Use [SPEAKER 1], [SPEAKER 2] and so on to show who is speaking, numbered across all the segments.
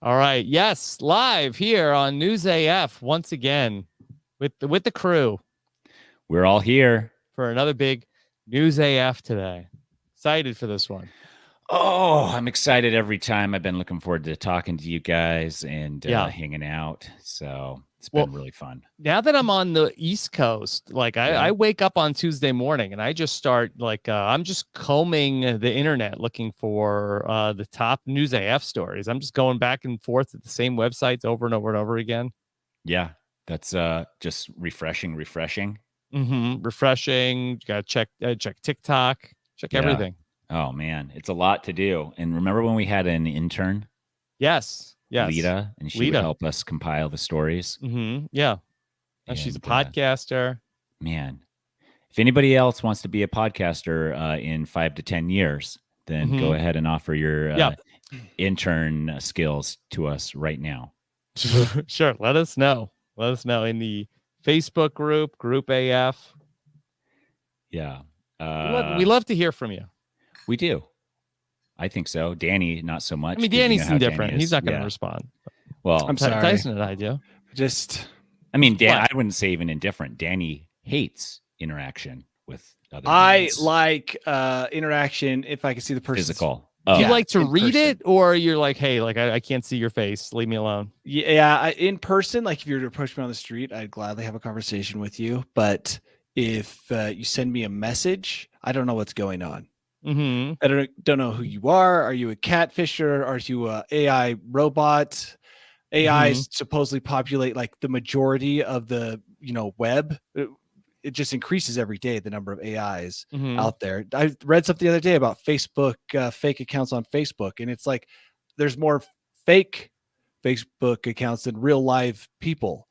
[SPEAKER 1] All right. Yes, live here on News AF once again with the crew.
[SPEAKER 2] We're all here
[SPEAKER 1] for another big News AF today. Excited for this one.
[SPEAKER 2] Oh, I'm excited every time. I've been looking forward to talking to you guys and hanging out. So it's been really fun.
[SPEAKER 1] Now that I'm on the East Coast, like I wake up on Tuesday morning and I just start I'm just combing the internet looking for the top News AF stories. I'm just going back and forth at the same websites over and over and over again.
[SPEAKER 2] Yeah, that's just refreshing.
[SPEAKER 1] Refreshing. You gotta check TikTok, check everything.
[SPEAKER 2] Oh man, it's a lot to do. And remember when we had an intern?
[SPEAKER 1] Yes.
[SPEAKER 2] Lita, and she would help us compile the stories.
[SPEAKER 1] Yeah. And she's a podcaster.
[SPEAKER 2] Man, if anybody else wants to be a podcaster in 5 to 10 years, then go ahead and offer your intern skills to us right now.
[SPEAKER 1] Sure. Let us know. Let us know in the Facebook group AF.
[SPEAKER 2] Yeah.
[SPEAKER 1] We love to hear from you.
[SPEAKER 2] We do. I think so. Danny, not so much.
[SPEAKER 1] I mean, Danny's indifferent. He's not going to respond.
[SPEAKER 2] Well,
[SPEAKER 3] I'm sorry.
[SPEAKER 1] Tyson and I do.
[SPEAKER 2] I mean, I wouldn't say even indifferent. Danny hates interaction with other humans.
[SPEAKER 3] Like interaction if I can see the person.
[SPEAKER 2] Physical.
[SPEAKER 1] Do you like to read it, or you're like, hey, I can't see your face. Leave me alone.
[SPEAKER 3] Yeah, in person, like if you were to approach me on the street, I'd gladly have a conversation with you. But if you send me a message, I don't know what's going on. I don't know who you are. Are you a catfisher? Are you a AI robot? AIs supposedly populate like the majority of the web. It just increases every day, the number of AIs out there. I read something the other day about Facebook, fake accounts on Facebook, and it's like there's more fake Facebook accounts than real live people.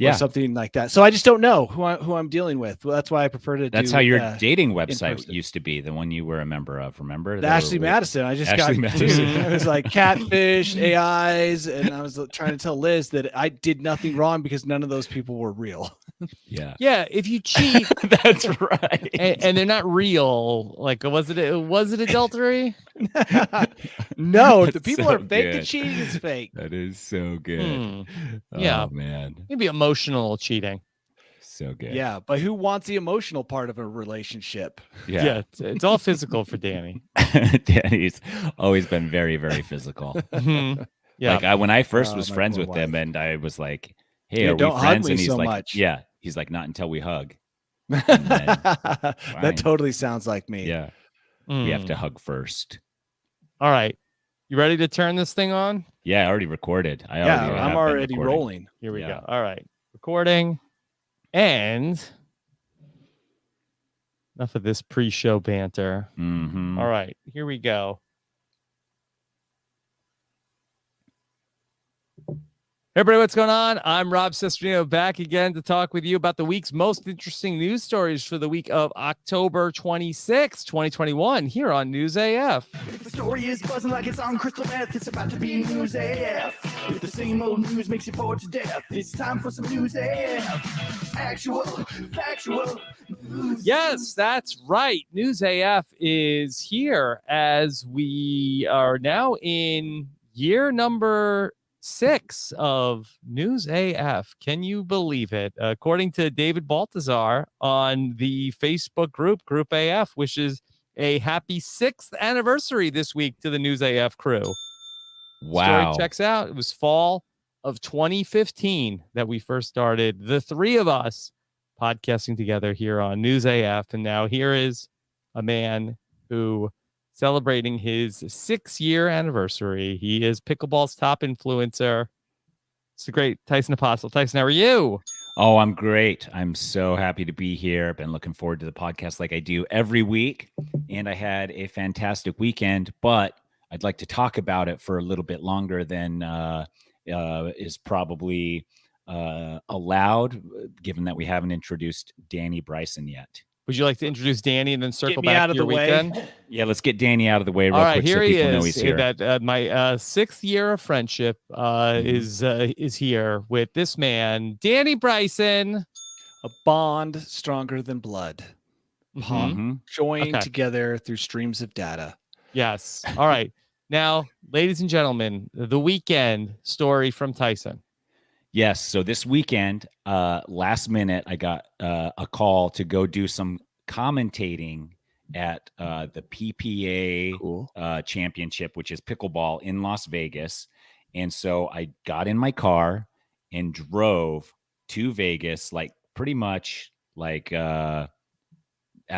[SPEAKER 3] Or something like that. So I just don't know who I'm dealing with. Well, that's why I prefer to.
[SPEAKER 2] That's how your dating website used to be, the one you were a member of. Remember?
[SPEAKER 3] The Ashley Madison. I just got. It was like catfish, AIs, and I was trying to tell Liz that I did nothing wrong because none of those people were real.
[SPEAKER 1] Yeah. If you cheat,
[SPEAKER 2] that's right.
[SPEAKER 1] And they're not real. Like, was it adultery?
[SPEAKER 3] No, the people are fake. The cheating is fake.
[SPEAKER 2] That is so good.
[SPEAKER 1] Yeah,
[SPEAKER 2] man.
[SPEAKER 1] Maybe emotional cheating.
[SPEAKER 2] So good.
[SPEAKER 3] Yeah, but who wants the emotional part of a relationship?
[SPEAKER 1] Yeah, it's all physical for Danny.
[SPEAKER 2] Danny's always been very, very physical.
[SPEAKER 1] Yeah.
[SPEAKER 2] Like when I first was friends with him, and I was like, "Hey, are
[SPEAKER 3] don't
[SPEAKER 2] we friends?"
[SPEAKER 3] hug me
[SPEAKER 2] And he's
[SPEAKER 3] so
[SPEAKER 2] like,
[SPEAKER 3] much.
[SPEAKER 2] "Yeah." He's like, "Not until we hug."
[SPEAKER 3] That totally sounds like me.
[SPEAKER 2] Yeah. We have to hug first.
[SPEAKER 1] All right. You ready to turn this thing on?
[SPEAKER 2] Yeah, I already recorded.
[SPEAKER 3] I'm already rolling.
[SPEAKER 1] Here we go. All right. Recording. And enough of this pre-show banter. All right. Here we go. Hey everybody, what's going on? I'm Rob Cesternino, back again to talk with you about the week's most interesting news stories for the week of October 26, 2021, here on News AF.
[SPEAKER 4] If the story is buzzing like it's on crystal meth, it's about to be News AF. If the same old news makes you bored to death, it's time for some News AF. Actual, factual news.
[SPEAKER 1] Yes, that's right. News AF is here as we are now in year number 6 of News AF. Can you believe it? According to David Baltazar on the Facebook group AF, wishes a happy 6th anniversary this week to the News AF crew.
[SPEAKER 2] Wow.
[SPEAKER 1] Story checks out. It was fall of 2015 that we first started, the three of us podcasting together here on News AF. And now here is a man who celebrating his 6-year anniversary. He is pickleball's top influencer. It's the great Tyson Apostle. Tyson, how are you?
[SPEAKER 2] Oh, I'm great. I'm so happy to be here. I've been looking forward to the podcast like I do every week. And I had a fantastic weekend, but I'd like to talk about it for a little bit longer than is probably allowed, given that we haven't introduced Danny Bryson yet.
[SPEAKER 1] Would you like to introduce Danny and then circle back to your weekend?
[SPEAKER 2] Yeah, let's get Danny out of the way real
[SPEAKER 1] All right,
[SPEAKER 2] quick
[SPEAKER 1] here
[SPEAKER 2] so
[SPEAKER 1] he
[SPEAKER 2] people know
[SPEAKER 1] is.
[SPEAKER 2] he's here.
[SPEAKER 1] That my 6th year of friendship is here with this man, Danny Bryson.
[SPEAKER 3] A bond stronger than blood. Joined together through streams of data.
[SPEAKER 1] Yes. All right. Now, ladies and gentlemen, the weekend story from Tyson.
[SPEAKER 2] Yes. So this weekend, last minute, I got a call to go do some commentating at the PPA championship, which is pickleball in Las Vegas. And so I got in my car and drove to Vegas, like pretty much like at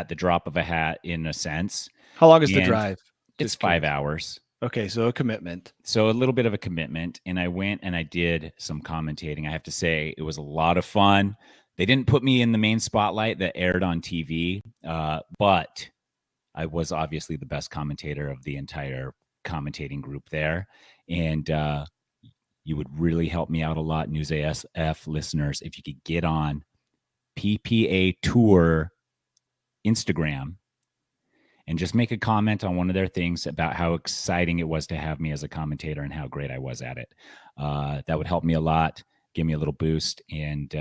[SPEAKER 2] the drop of a hat in a sense.
[SPEAKER 3] How long is the
[SPEAKER 2] And
[SPEAKER 3] drive?
[SPEAKER 2] It's
[SPEAKER 3] Just
[SPEAKER 2] 5
[SPEAKER 3] curious.
[SPEAKER 2] hours.
[SPEAKER 3] Okay, so a commitment.
[SPEAKER 2] So a little bit of a commitment. And I went and I did some commentating. I have to say it was a lot of fun. They didn't put me in the main spotlight that aired on TV, but I was obviously the best commentator of the entire commentating group there. And you would really help me out a lot, News AF listeners, if you could get on PPA Tour Instagram and just make a comment on one of their things about how exciting it was to have me as a commentator and how great I was at it. That would help me a lot, give me a little boost. And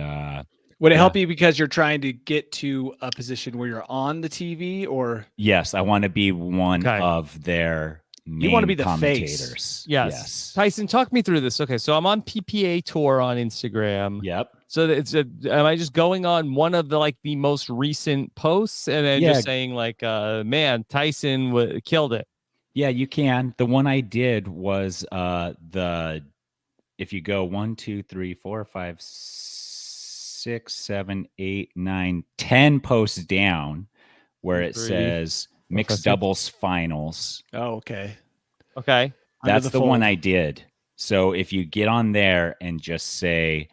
[SPEAKER 3] would it help you because you're trying to get to a position where you're on the TV, or?
[SPEAKER 2] Yes, I want to be one of their main
[SPEAKER 3] you want to be the
[SPEAKER 2] commentators.
[SPEAKER 3] face.
[SPEAKER 1] Yes. Tyson, talk me through this. Okay, so I'm on PPA Tour on Instagram.
[SPEAKER 2] Yep.
[SPEAKER 1] So am I just going on one of the most recent posts and then just saying man, Tyson killed it?
[SPEAKER 2] Yeah, you can. The one I did was if you go 1, 2, 3, 4, 5, 6, 7, 8, 9, 10 posts down where it says mixed doubles finals.
[SPEAKER 3] Oh, okay.
[SPEAKER 1] Okay.
[SPEAKER 2] That's the one I did. So if you get on there and just say,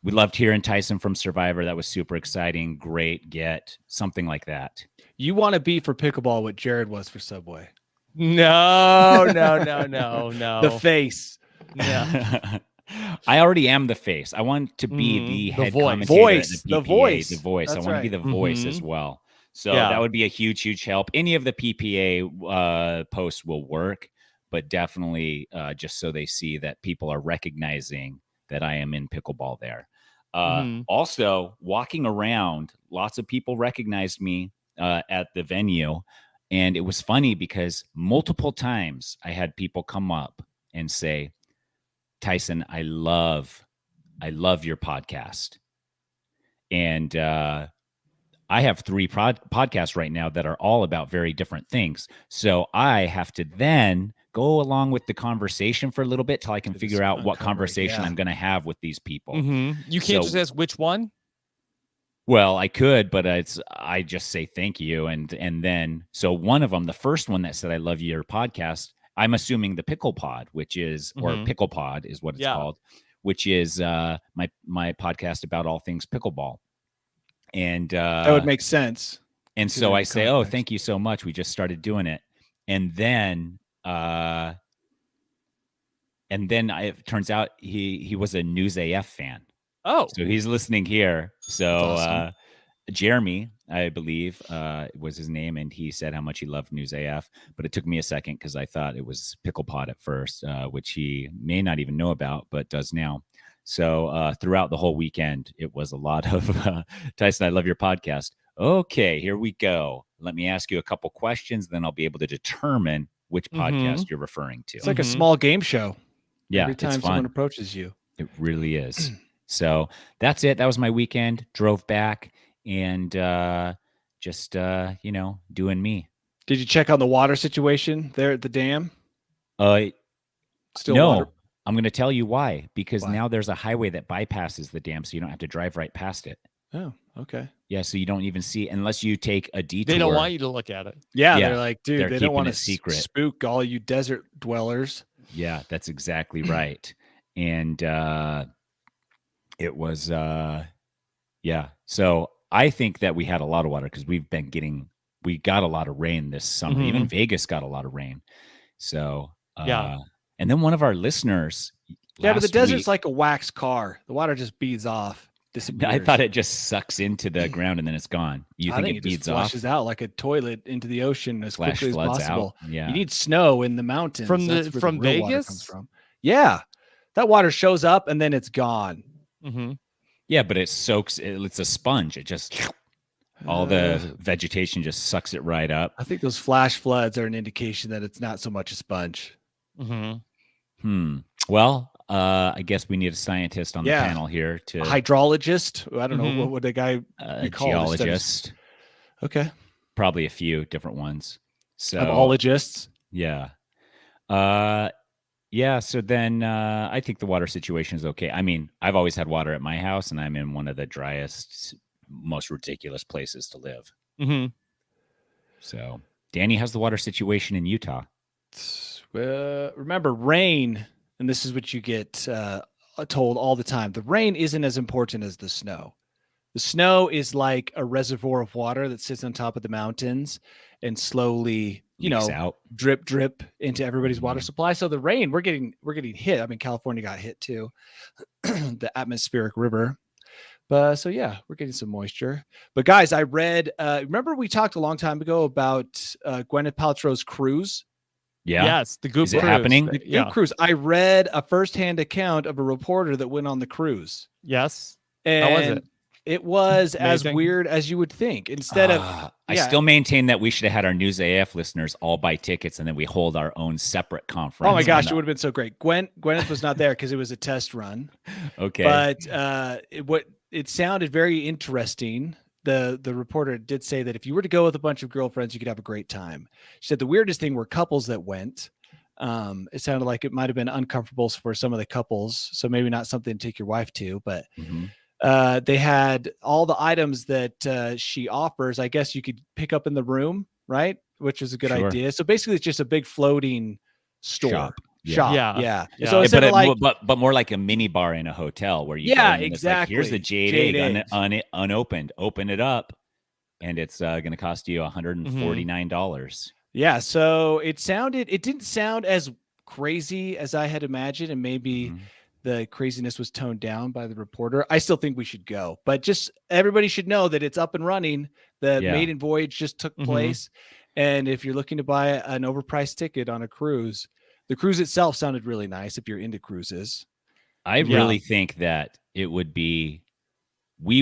[SPEAKER 2] we loved hearing Tyson from Survivor. That was super exciting. Great get. Something like that.
[SPEAKER 3] You want to be for pickleball what Jared was for Subway.
[SPEAKER 1] No.
[SPEAKER 3] The face.
[SPEAKER 1] Yeah.
[SPEAKER 2] I already am the face. I want to be the head commentator
[SPEAKER 3] voice.
[SPEAKER 2] at the PPA, the voice.
[SPEAKER 3] That's
[SPEAKER 2] I want to be the voice as well. So that would be a huge, huge help. Any of the PPA posts will work, but definitely just so they see that people are recognizing that I am in pickleball there. Also, walking around, lots of people recognized me at the venue. And it was funny because multiple times I had people come up and say, Tyson, I love your podcast. And I have 3 podcasts right now that are all about very different things. So I have to then go along with the conversation for a little bit till I can figure out what conversation I'm going to have with these people.
[SPEAKER 1] You can't just ask which one?
[SPEAKER 2] Well, I could, but I just say thank you. And then, so one of them, the first one that said, I love your podcast, I'm assuming the Pickle Pod, which is, or Pickle Pod is what it's called, which is my podcast about all things pickleball. And
[SPEAKER 3] that would make sense.
[SPEAKER 2] And so I say, oh, thank you so much. We just started doing it. And then it turns out he was a News AF fan.
[SPEAKER 1] Oh,
[SPEAKER 2] so he's listening here. So
[SPEAKER 3] awesome.
[SPEAKER 2] Jeremy, I believe, was his name, and he said how much he loved News AF. But it took me a second because I thought it was Pickle Pod at first, which he may not even know about, but does now. So throughout the whole weekend, it was a lot of Tyson, I love your podcast. Okay, here we go. Let me ask you a couple questions, then I'll be able to determine which podcast you're referring to.
[SPEAKER 3] It's like a small game show.
[SPEAKER 2] Yeah,
[SPEAKER 3] every time
[SPEAKER 2] it's
[SPEAKER 3] someone
[SPEAKER 2] fun.
[SPEAKER 3] approaches you.
[SPEAKER 2] It really is. So that's it. That was my weekend. Drove back and just doing me.
[SPEAKER 3] Did you check on the water situation there at the dam?
[SPEAKER 2] Still no. Water? I'm going to tell you why. Because now there's a highway that bypasses the dam, so you don't have to drive right past it.
[SPEAKER 3] Oh, okay.
[SPEAKER 2] Yeah, so you don't even see unless you take a detour.
[SPEAKER 1] They don't want you to look at it.
[SPEAKER 3] Yeah, they're like, dude, they don't want to
[SPEAKER 2] secret.
[SPEAKER 3] Spook all you desert dwellers.
[SPEAKER 2] Yeah, that's exactly right. And it was, So I think that we had a lot of water because we got a lot of rain this summer. Even Vegas got a lot of rain. So, and then one of our listeners.
[SPEAKER 3] Yeah, but the desert's like a wax car. The water just beads off, disappears.
[SPEAKER 2] I thought it just sucks into the ground and then it's gone. You think it beads off?
[SPEAKER 3] Flushes out like a toilet into the ocean as quickly as possible.
[SPEAKER 2] Out. Yeah.
[SPEAKER 3] You need snow in the mountains.
[SPEAKER 1] From Vegas?
[SPEAKER 3] Water comes from. Yeah. That water shows up and then it's gone.
[SPEAKER 2] Yeah, but it soaks. It's a sponge. It just all the vegetation just sucks it right up.
[SPEAKER 3] I think those flash floods are an indication that it's not so much a sponge.
[SPEAKER 2] Well, I guess we need a scientist on the panel here to
[SPEAKER 3] a hydrologist. I don't know what would the guy
[SPEAKER 2] a
[SPEAKER 3] be called.
[SPEAKER 2] geologist.
[SPEAKER 3] Okay,
[SPEAKER 2] probably a few different ones. So
[SPEAKER 3] biologists.
[SPEAKER 2] Yeah. Yeah. So then I think the water situation is okay. I mean, I've always had water at my house, and I'm in one of the driest, most ridiculous places to live. So, Danny, how's the water situation in Utah?
[SPEAKER 3] Remember, rain, and this is what you get told all the time. The rain isn't as important as the snow. The snow is like a reservoir of water that sits on top of the mountains and slowly,
[SPEAKER 2] out.
[SPEAKER 3] drip into everybody's water supply. So the rain, we're getting hit. I mean, California got hit too, the atmospheric river. But so yeah, we're getting some moisture. But guys, I read. Remember we talked a long time ago about Gwyneth Paltrow's cruise.
[SPEAKER 2] Yeah.
[SPEAKER 1] Yes, the Goop
[SPEAKER 2] Is it
[SPEAKER 1] cruise.
[SPEAKER 2] happening?
[SPEAKER 3] The Goop cruise. I read a firsthand account of a reporter that went on the cruise.
[SPEAKER 1] Yes.
[SPEAKER 3] And
[SPEAKER 1] how was it?
[SPEAKER 3] It was
[SPEAKER 1] Amazing.
[SPEAKER 3] as weird as you would think. Instead of,
[SPEAKER 2] I still maintain that we should have had our News AF listeners all buy tickets, and then we hold our own separate conference.
[SPEAKER 3] Oh my gosh, it would have been so great. Gwyneth was not there because it was a test run.
[SPEAKER 2] Okay,
[SPEAKER 3] but it sounded very interesting. The reporter did say that if you were to go with a bunch of girlfriends, you could have a great time. She said the weirdest thing were couples that went. It sounded like it might have been uncomfortable for some of the couples, so maybe not something to take your wife to, but. They had all the items that she offers. I guess you could pick up in the room, right? Which is a good idea. So basically, it's just a big floating store. Shop. Yeah. So instead
[SPEAKER 2] but more like a mini bar in a hotel where you
[SPEAKER 3] exactly.
[SPEAKER 2] Like, here's the Jade egg unopened. Open it up, and it's going to cost you $149.
[SPEAKER 3] Yeah. So it didn't sound as crazy as I had imagined, and maybe. The craziness was toned down by the reporter. I still think we should go, but just everybody should know that it's up and running. The maiden voyage just took place. And if you're looking to buy an overpriced ticket on a cruise, the cruise itself sounded really nice if you're into cruises.
[SPEAKER 2] I really think that we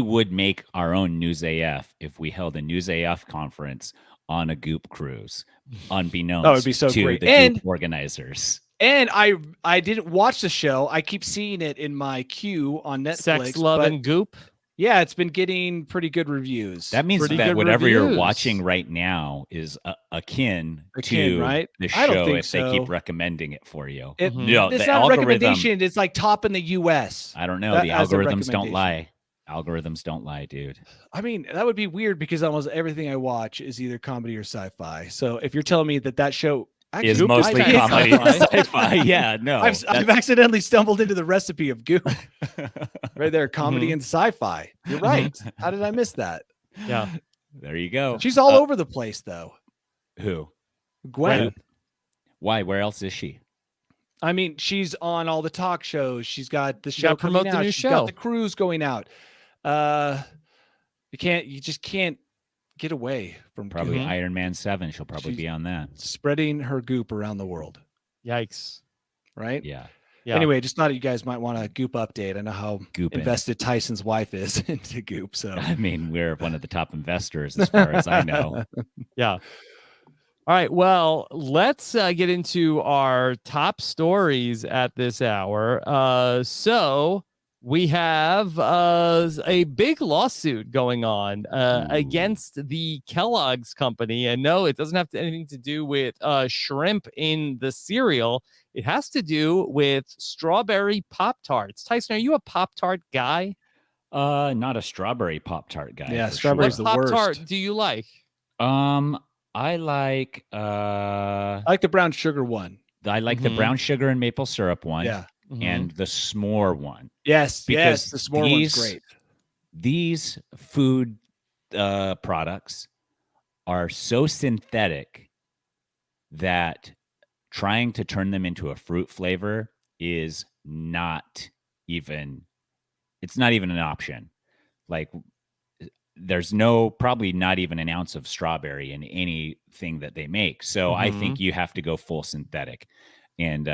[SPEAKER 2] would make our own News AF if we held a News AF conference on a Goop cruise, unbeknownst
[SPEAKER 3] that would be so
[SPEAKER 2] to
[SPEAKER 3] great.
[SPEAKER 2] the Goop organizers.
[SPEAKER 3] And I didn't watch the show. I keep seeing it in my queue on Netflix.
[SPEAKER 1] Sex, Love, and Goop.
[SPEAKER 3] Yeah, it's been getting pretty good reviews.
[SPEAKER 2] That means that whatever you're watching right now is akin to
[SPEAKER 3] right?
[SPEAKER 2] the show if they keep recommending it for you.
[SPEAKER 3] It's not a recommendation. It's like top in the U.S.
[SPEAKER 2] I don't know. The algorithms don't lie. Algorithms don't lie, dude.
[SPEAKER 3] I mean, that would be weird because almost everything I watch is either comedy or sci-fi. So if you're telling me that show...
[SPEAKER 2] is mostly comedy and sci-fi. Yeah, no.
[SPEAKER 3] I've accidentally stumbled into the recipe of Goop. Right there, comedy and sci-fi. You're right. How did I miss that?
[SPEAKER 1] Yeah.
[SPEAKER 2] There you go.
[SPEAKER 3] She's all over the place, though.
[SPEAKER 2] Who?
[SPEAKER 3] Gwen.
[SPEAKER 2] Why? Where else is she?
[SPEAKER 3] I mean, she's on all the talk shows. She's got the show
[SPEAKER 1] promote
[SPEAKER 3] coming out.
[SPEAKER 1] the new
[SPEAKER 3] She's
[SPEAKER 1] show.
[SPEAKER 3] got the cruise going out. You just can't get away from
[SPEAKER 2] probably
[SPEAKER 3] Goop.
[SPEAKER 2] Iron Man 7. She'll probably be on that.
[SPEAKER 3] Spreading her Goop around the world.
[SPEAKER 1] Yikes.
[SPEAKER 3] Right?
[SPEAKER 2] Yeah.
[SPEAKER 3] Anyway, just thought you guys might want a Goop update. I know how invested Tyson's wife is into Goop. So
[SPEAKER 2] I mean, we're one of the top investors as far as I know.
[SPEAKER 1] Yeah. All right. Well, let's get into our top stories at this hour. So we have a big lawsuit going on against the Kellogg's company. And no, it doesn't have anything to do with shrimp in the cereal. It has to do with strawberry Pop-Tarts. Tyson, are you a Pop-Tart guy?
[SPEAKER 2] Not a strawberry Pop-Tart guy.
[SPEAKER 3] Yeah, strawberry's the worst.
[SPEAKER 1] What Pop-Tart do you like?
[SPEAKER 2] I like
[SPEAKER 3] the brown sugar one.
[SPEAKER 2] I like the brown sugar and maple syrup one.
[SPEAKER 3] Yeah.
[SPEAKER 2] And the s'more one.
[SPEAKER 3] Yes,
[SPEAKER 2] because
[SPEAKER 3] the s'more one's great.
[SPEAKER 2] These food products are so synthetic that trying to turn them into a fruit flavor is not even an option. Like there's probably not even an ounce of strawberry in anything that they make. So I think you have to go full synthetic. And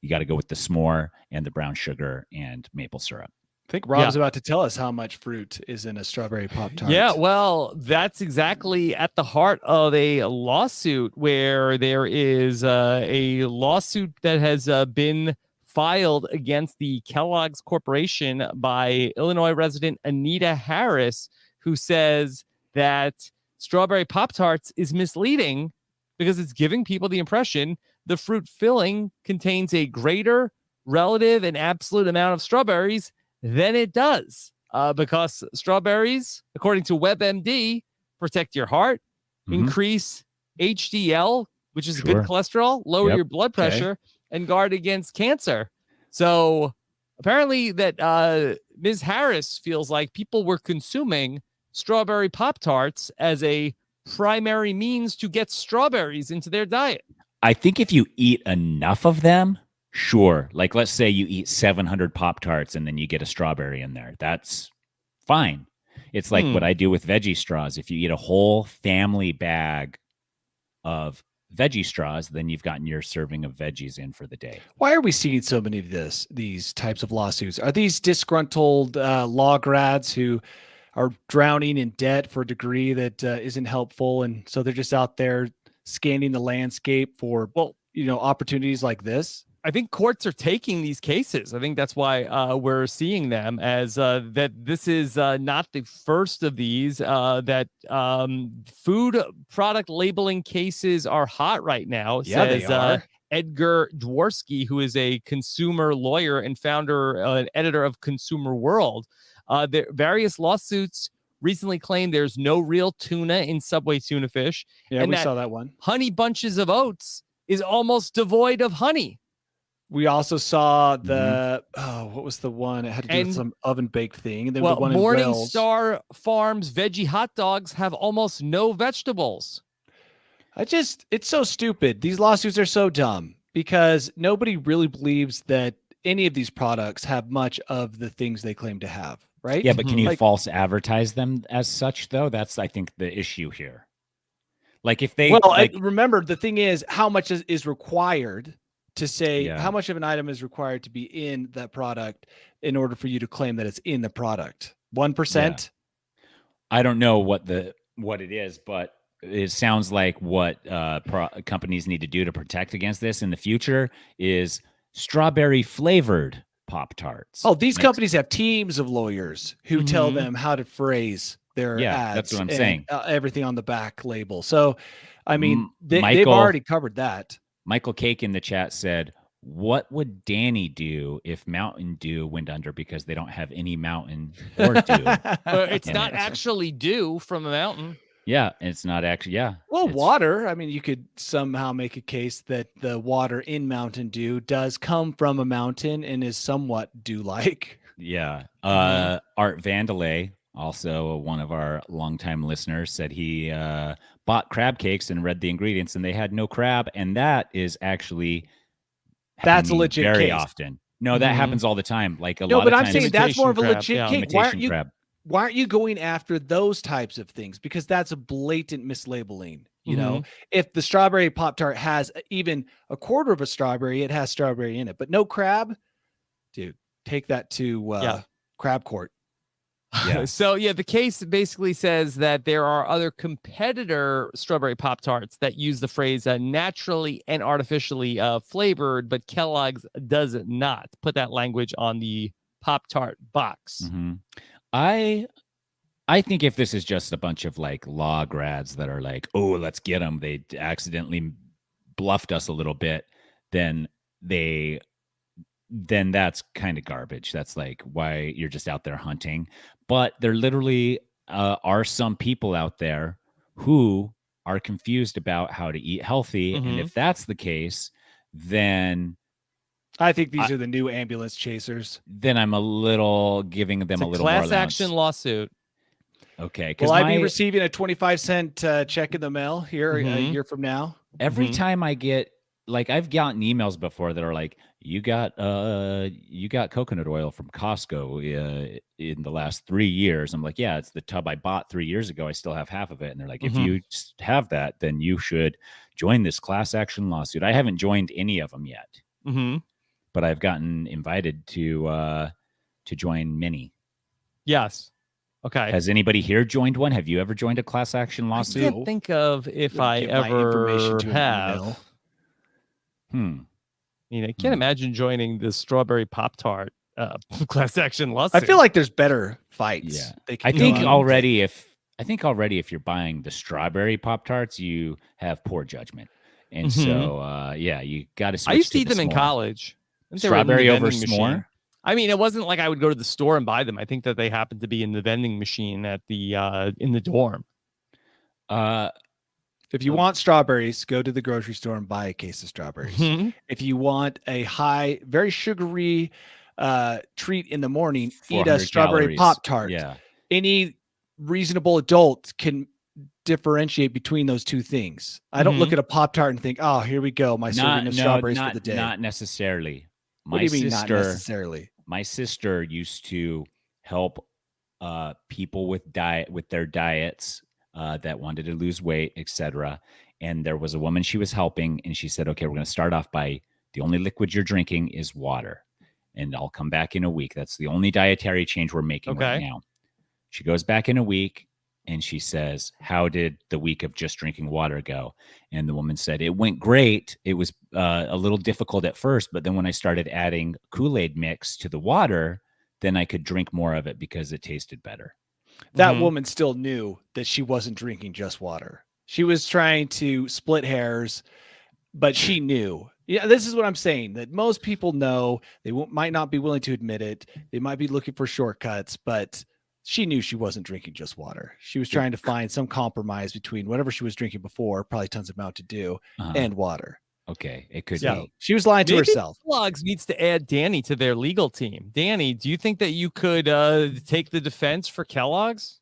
[SPEAKER 2] you got to go with the s'more and the brown sugar and maple syrup.
[SPEAKER 3] I think Rob's about to tell us how much fruit is in a strawberry Pop-Tart.
[SPEAKER 1] Yeah, well, that's exactly at the heart of a lawsuit where there is a lawsuit that has been filed against the Kellogg's Corporation by Illinois resident Anita Harris, who says that strawberry Pop-Tarts is misleading because it's giving people the impression the fruit filling contains a greater relative and absolute amount of strawberries than it does. Because strawberries, according to WebMD, protect your heart, increase HDL, which is good cholesterol, lower your blood pressure, and guard against cancer. So apparently that Ms. Harris feels like people were consuming strawberry Pop-Tarts as a primary means to get strawberries into their diet.
[SPEAKER 2] I think if you eat enough of them, sure. Like, let's say you eat 700 Pop-Tarts and then you get a strawberry in there. That's fine. It's like what I do with veggie straws. If you eat a whole family bag of veggie straws, then you've gotten your serving of veggies in for the day.
[SPEAKER 3] Why are we seeing so many of these types of lawsuits? Are these disgruntled law grads who are drowning in debt for a degree that isn't helpful, and so they're just out there scanning the landscape for opportunities like this?
[SPEAKER 1] I think courts are taking these cases. I think that's why we're seeing them as that this is not the first of these, that food product labeling cases are hot right now, says Edgar Dworsky, who is a consumer lawyer and founder and editor of Consumer World. The various lawsuits recently claimed there's no real tuna in Subway tuna fish.
[SPEAKER 3] Yeah, we saw that one.
[SPEAKER 1] Honey Bunches of Oats is almost devoid of honey.
[SPEAKER 3] We also saw the what was the one? It had to do with some oven baked thing. And then the one in
[SPEAKER 1] Morningstar Farms veggie hot dogs have almost no vegetables.
[SPEAKER 3] It's so stupid. These lawsuits are so dumb because nobody really believes that any of these products have much of the things they claim to have, right?
[SPEAKER 2] Yeah, but can you false advertise them as such, though? That's, I think, the issue here. Like if they
[SPEAKER 3] remember, the thing is how much is required to say how much of an item is required to be in that product in order for you to claim that it's in the product. 1%.
[SPEAKER 2] I don't know what it is, but it sounds like what companies need to do to protect against this in the future is strawberry flavored Pop-Tarts.
[SPEAKER 3] Oh, these companies have teams of lawyers who tell them how to phrase their ads.
[SPEAKER 2] That's what I'm saying.
[SPEAKER 3] Everything on the back label. So, I mean, they've already covered that.
[SPEAKER 2] Michael Cake in the chat said, what would Danny do if Mountain Dew went under because they don't have any mountain or dew?
[SPEAKER 1] It's not actually dew from a mountain.
[SPEAKER 2] Yeah, it's not actually,
[SPEAKER 3] Well, water. I mean, you could somehow make a case that the water in Mountain Dew does come from a mountain and is somewhat dew-like.
[SPEAKER 2] Yeah. Art Vandalay, also one of our longtime listeners, said he bought crab cakes and read the ingredients and they had no crab. And that is actually
[SPEAKER 3] that's a legit
[SPEAKER 2] very
[SPEAKER 3] case.
[SPEAKER 2] Often. No, that happens all the time. Like a lot
[SPEAKER 3] but
[SPEAKER 2] of
[SPEAKER 3] I'm
[SPEAKER 2] times.
[SPEAKER 3] saying that's more of a legit cake. Why aren't you going after those types of things? Because that's a blatant mislabeling. You know, if the strawberry Pop-Tart has even a quarter of a strawberry, it has strawberry in it, but no crab, dude, take that to crab court.
[SPEAKER 1] Yeah. So the case basically says that there are other competitor strawberry Pop-Tarts that use the phrase naturally and artificially flavored, but Kellogg's does not put that language on the Pop-Tart box.
[SPEAKER 2] I think if this is just a bunch of like law grads that are like, oh, let's get them, they accidentally bluffed us a little bit, then that's kind of garbage. That's like why you're just out there hunting. But there literally are some people out there who are confused about how to eat healthy. And if that's the case, then
[SPEAKER 3] I think these are the new ambulance chasers.
[SPEAKER 2] Then I'm a little giving them a little more
[SPEAKER 1] class action lawsuit.
[SPEAKER 2] Okay.
[SPEAKER 3] Will I be receiving a 25-cent check in the mail here a year from now?
[SPEAKER 2] Every time I get, like, I've gotten emails before that are like, you got coconut oil from Costco in the last 3 years. I'm like, yeah, it's the tub I bought 3 years ago. I still have half of it. And they're like, if you have that, then you should join this class action lawsuit. I haven't joined any of them yet. But I've gotten invited to to join many.
[SPEAKER 1] Yes. Okay.
[SPEAKER 2] Has anybody here joined one? Have you ever joined a class action
[SPEAKER 1] I
[SPEAKER 2] lawsuit?
[SPEAKER 1] can't think of if I
[SPEAKER 3] Give my
[SPEAKER 1] ever
[SPEAKER 3] information to an
[SPEAKER 1] have.
[SPEAKER 3] email.
[SPEAKER 1] I can't imagine joining the strawberry Pop-Tart class action lawsuit.
[SPEAKER 3] I feel like there's better fights.
[SPEAKER 2] Yeah.
[SPEAKER 3] They
[SPEAKER 2] I
[SPEAKER 3] can
[SPEAKER 2] think
[SPEAKER 3] go out and
[SPEAKER 2] already if you're buying the strawberry Pop-Tarts, you have poor judgment. And so you got to switch.
[SPEAKER 1] I used to eat
[SPEAKER 2] the
[SPEAKER 1] them in
[SPEAKER 2] s'more.
[SPEAKER 1] college. I think they were in the
[SPEAKER 2] Strawberry over
[SPEAKER 1] vending machine.
[SPEAKER 2] s'more?
[SPEAKER 1] I mean, it wasn't like I would go to the store and buy them. I think that they happened to be in the vending machine at the in the dorm.
[SPEAKER 3] If you want strawberries, go to the grocery store and buy a case of strawberries. If you want a high, very sugary treat in the morning, eat a
[SPEAKER 2] 400
[SPEAKER 3] strawberry
[SPEAKER 2] calories.
[SPEAKER 3] Pop-Tart.
[SPEAKER 2] Yeah.
[SPEAKER 3] Any reasonable adult can differentiate between those two things. I don't look at a Pop-Tart and think, oh, here we go, my serving of strawberries for the day.
[SPEAKER 2] Not necessarily.
[SPEAKER 3] What do you mean not necessarily?
[SPEAKER 2] My sister used to help people with their diets that wanted to lose weight, etc. And there was a woman she was helping, and she said, okay, we're going to start off by the only liquid you're drinking is water. And I'll come back in a week. That's the only dietary change we're making right now. She goes back in a week and she says, how did the week of just drinking water go? And the woman said, it went great. It was a little difficult at first, but then when I started adding Kool-Aid mix to the water, then I could drink more of it because it tasted better.
[SPEAKER 3] That woman still knew that she wasn't drinking just water. She was trying to split hairs, but she knew. Yeah, this is what I'm saying, that most people know. They might not be willing to admit it. They might be looking for shortcuts, but she knew she wasn't drinking just water. She was trying to find some compromise between whatever she was drinking before, probably tons of Mountain Dew, and water.
[SPEAKER 2] Okay, it could
[SPEAKER 3] So
[SPEAKER 2] be.
[SPEAKER 3] she was lying to herself.
[SPEAKER 1] Kellogg's needs to add Danny to their legal team. Danny, do you think that you could take the defense for Kellogg's?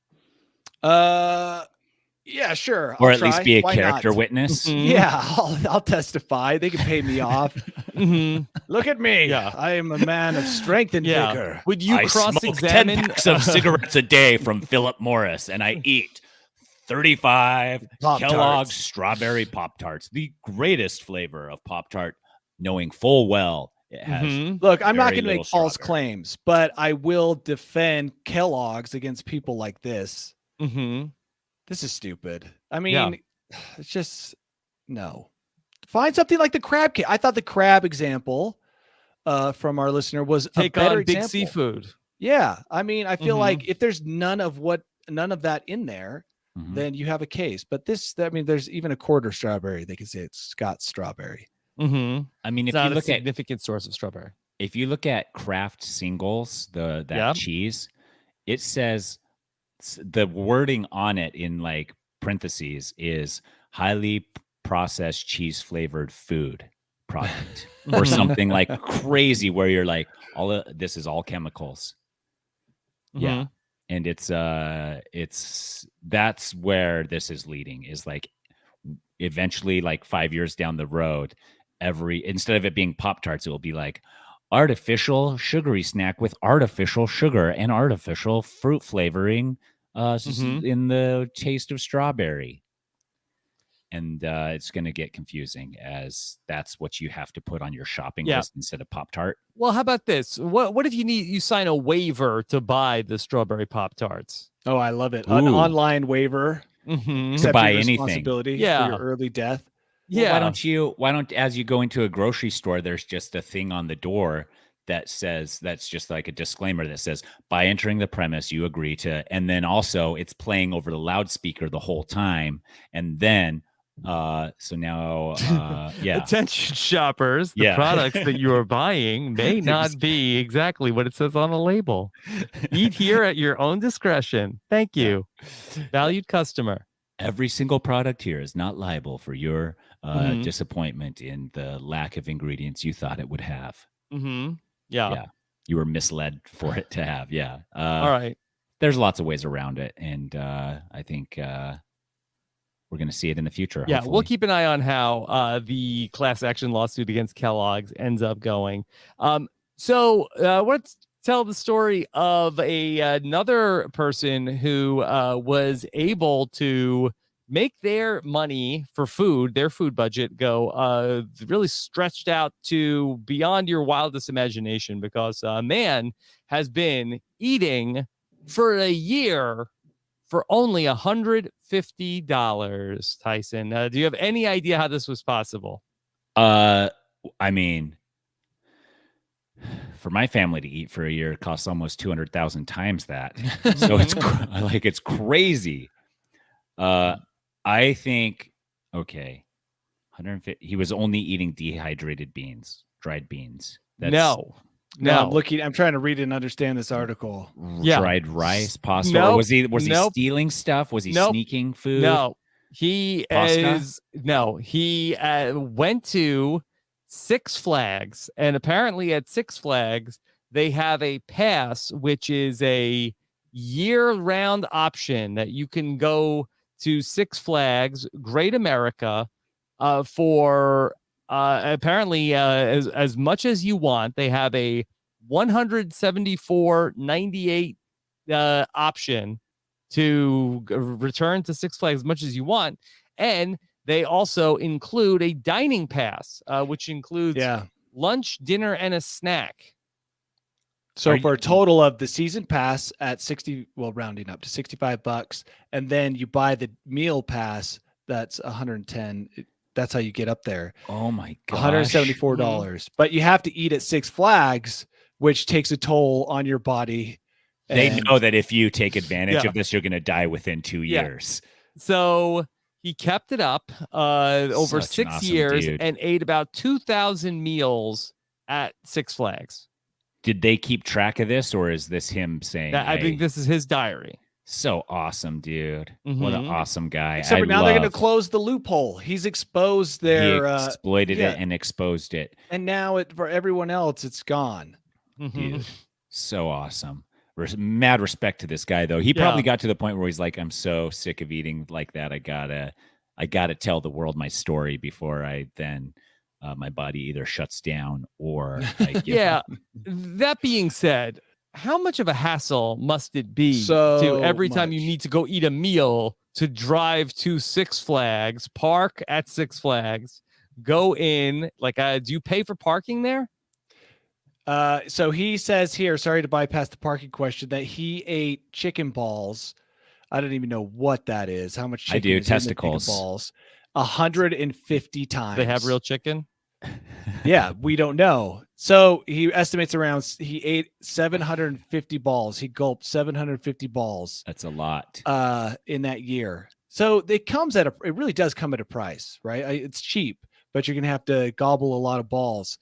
[SPEAKER 3] Yeah, sure.
[SPEAKER 2] Or
[SPEAKER 3] I'll
[SPEAKER 2] at least
[SPEAKER 3] try.
[SPEAKER 2] be a
[SPEAKER 3] Why
[SPEAKER 2] character
[SPEAKER 3] not?
[SPEAKER 2] witness.
[SPEAKER 3] Yeah, I'll testify. They can pay me off. Look at me.
[SPEAKER 1] Yeah.
[SPEAKER 3] I am a man of strength and vigor.
[SPEAKER 1] Would you
[SPEAKER 2] I smoke 10
[SPEAKER 1] cross-examine?
[SPEAKER 2] packs of cigarettes a day from Philip Morris, and I eat 35
[SPEAKER 3] Pop-Tarts.
[SPEAKER 2] Kellogg's strawberry Pop-Tarts, the greatest flavor of Pop-Tart, knowing full well it has.
[SPEAKER 3] Look, I'm not
[SPEAKER 2] very
[SPEAKER 3] going to make
[SPEAKER 2] little
[SPEAKER 3] false
[SPEAKER 2] strawberry.
[SPEAKER 3] claims, but I will defend Kellogg's against people like this. This is stupid. I mean, it's just no. Find something like the crab cake. I thought the crab example from our listener was
[SPEAKER 1] Take
[SPEAKER 3] a better
[SPEAKER 1] on big
[SPEAKER 3] example.
[SPEAKER 1] seafood.
[SPEAKER 3] Yeah, I mean, I feel like if there's none of that in there, then you have a case. But I mean, there's even a quarter strawberry. They can say it's Scott's strawberry.
[SPEAKER 2] I mean,
[SPEAKER 1] It's
[SPEAKER 2] if you
[SPEAKER 1] not a
[SPEAKER 2] look at
[SPEAKER 1] significant source of strawberry.
[SPEAKER 2] if you look at Kraft Singles, that cheese, it says the wording on it in like parentheses is highly processed cheese flavored food product or something like crazy where you're like, this is all chemicals. Yeah. And that's where this is leading, is like eventually like 5 years down the road, instead of it being Pop-Tarts, it will be like artificial sugary snack with artificial sugar and artificial fruit flavoring in the taste of strawberry. And it's going to get confusing, as that's what you have to put on your shopping list instead of Pop-Tart.
[SPEAKER 1] Well, how about this? What if you sign a waiver to buy the strawberry Pop-Tarts?
[SPEAKER 3] Oh, I love it. An online waiver
[SPEAKER 2] to buy anything.
[SPEAKER 3] Responsibility for your early death.
[SPEAKER 1] Yeah.
[SPEAKER 2] Well, why don't as you go into a grocery store, there's just a thing on the door that says, that's just like a disclaimer that says, by entering the premise, you agree to, and then also it's playing over the loudspeaker the whole time. And then, so now,
[SPEAKER 1] attention shoppers, the products that you are buying may not be exactly what it says on the label. Eat here at your own discretion. Thank you. Valued customer.
[SPEAKER 2] Every single product here is not liable for your disappointment in the lack of ingredients you thought it would have.
[SPEAKER 1] Yeah.
[SPEAKER 2] You were misled for it to have. Yeah.
[SPEAKER 1] All right.
[SPEAKER 2] There's lots of ways around it. And I think we're going to see it in the future.
[SPEAKER 1] Yeah.
[SPEAKER 2] Hopefully.
[SPEAKER 1] We'll keep an eye on how the class action lawsuit against Kellogg's ends up going. So let's tell the story of another person who was able to make their money for food, their food budget, go really stretched out to beyond your wildest imagination, because a man has been eating for a year for only $150. Tyson, do you have any idea how this was possible?
[SPEAKER 2] I mean, for my family to eat for a year, it costs almost 200,000 times that. So it's crazy. I think, okay, 150. He was only eating dehydrated beans, dried beans.
[SPEAKER 1] No.
[SPEAKER 3] I'm trying to read and understand this article.
[SPEAKER 2] Dried rice, pasta.
[SPEAKER 1] Nope.
[SPEAKER 2] Or was he stealing stuff? Was he sneaking food?
[SPEAKER 1] No, he went to Six Flags, and apparently at Six Flags they have a pass, which is a year-round option that you can go to Six Flags Great America for apparently as much as you want. They have a $174.98 option to return to Six Flags as much as you want, and they also include a dining pass, which includes lunch, dinner, and a snack.
[SPEAKER 3] So for a total of the season pass at rounding up to $65, and then you buy the meal pass, that's $110. That's how you get up there.
[SPEAKER 2] Oh my gosh.
[SPEAKER 3] $174. Mm-hmm. But you have to eat at Six Flags, which takes a toll on your body.
[SPEAKER 2] They know that if you take advantage of this, you're going to die within 2 years.
[SPEAKER 1] So he kept it up over 6 years and ate about 2,000 meals at Six Flags.
[SPEAKER 2] Did they keep track of this, or is this him saying?
[SPEAKER 1] I think this is his diary.
[SPEAKER 2] So awesome, dude. What an awesome guy.
[SPEAKER 3] Except for now they're going to close the loophole. He's exposed their...
[SPEAKER 2] He exploited it and exposed it.
[SPEAKER 3] And now for everyone else, it's gone.
[SPEAKER 2] Dude, so awesome. Mad respect to this guy, though. He probably got to the point where he's like, I'm so sick of eating like that. I gotta tell the world my story before I then... my body either shuts down or I give up.
[SPEAKER 1] That being said, how much of a hassle must it be to every time you need to go eat a meal to drive to Six Flags, park at Six Flags, go in? Like, do you pay for parking there?
[SPEAKER 3] So he says here, sorry to bypass the parking question, that he ate chicken balls. I don't even know what that is. How much chicken
[SPEAKER 2] I do,
[SPEAKER 3] is
[SPEAKER 2] testicles.
[SPEAKER 3] In the chicken balls? 150 times.
[SPEAKER 1] They have real chicken?
[SPEAKER 3] Yeah, we don't know. So he estimates he ate 750 balls. He gulped 750 balls.
[SPEAKER 2] That's a lot.
[SPEAKER 3] In that year. So it really does come at a price, right? It's cheap, but you're going to have to gobble a lot of balls.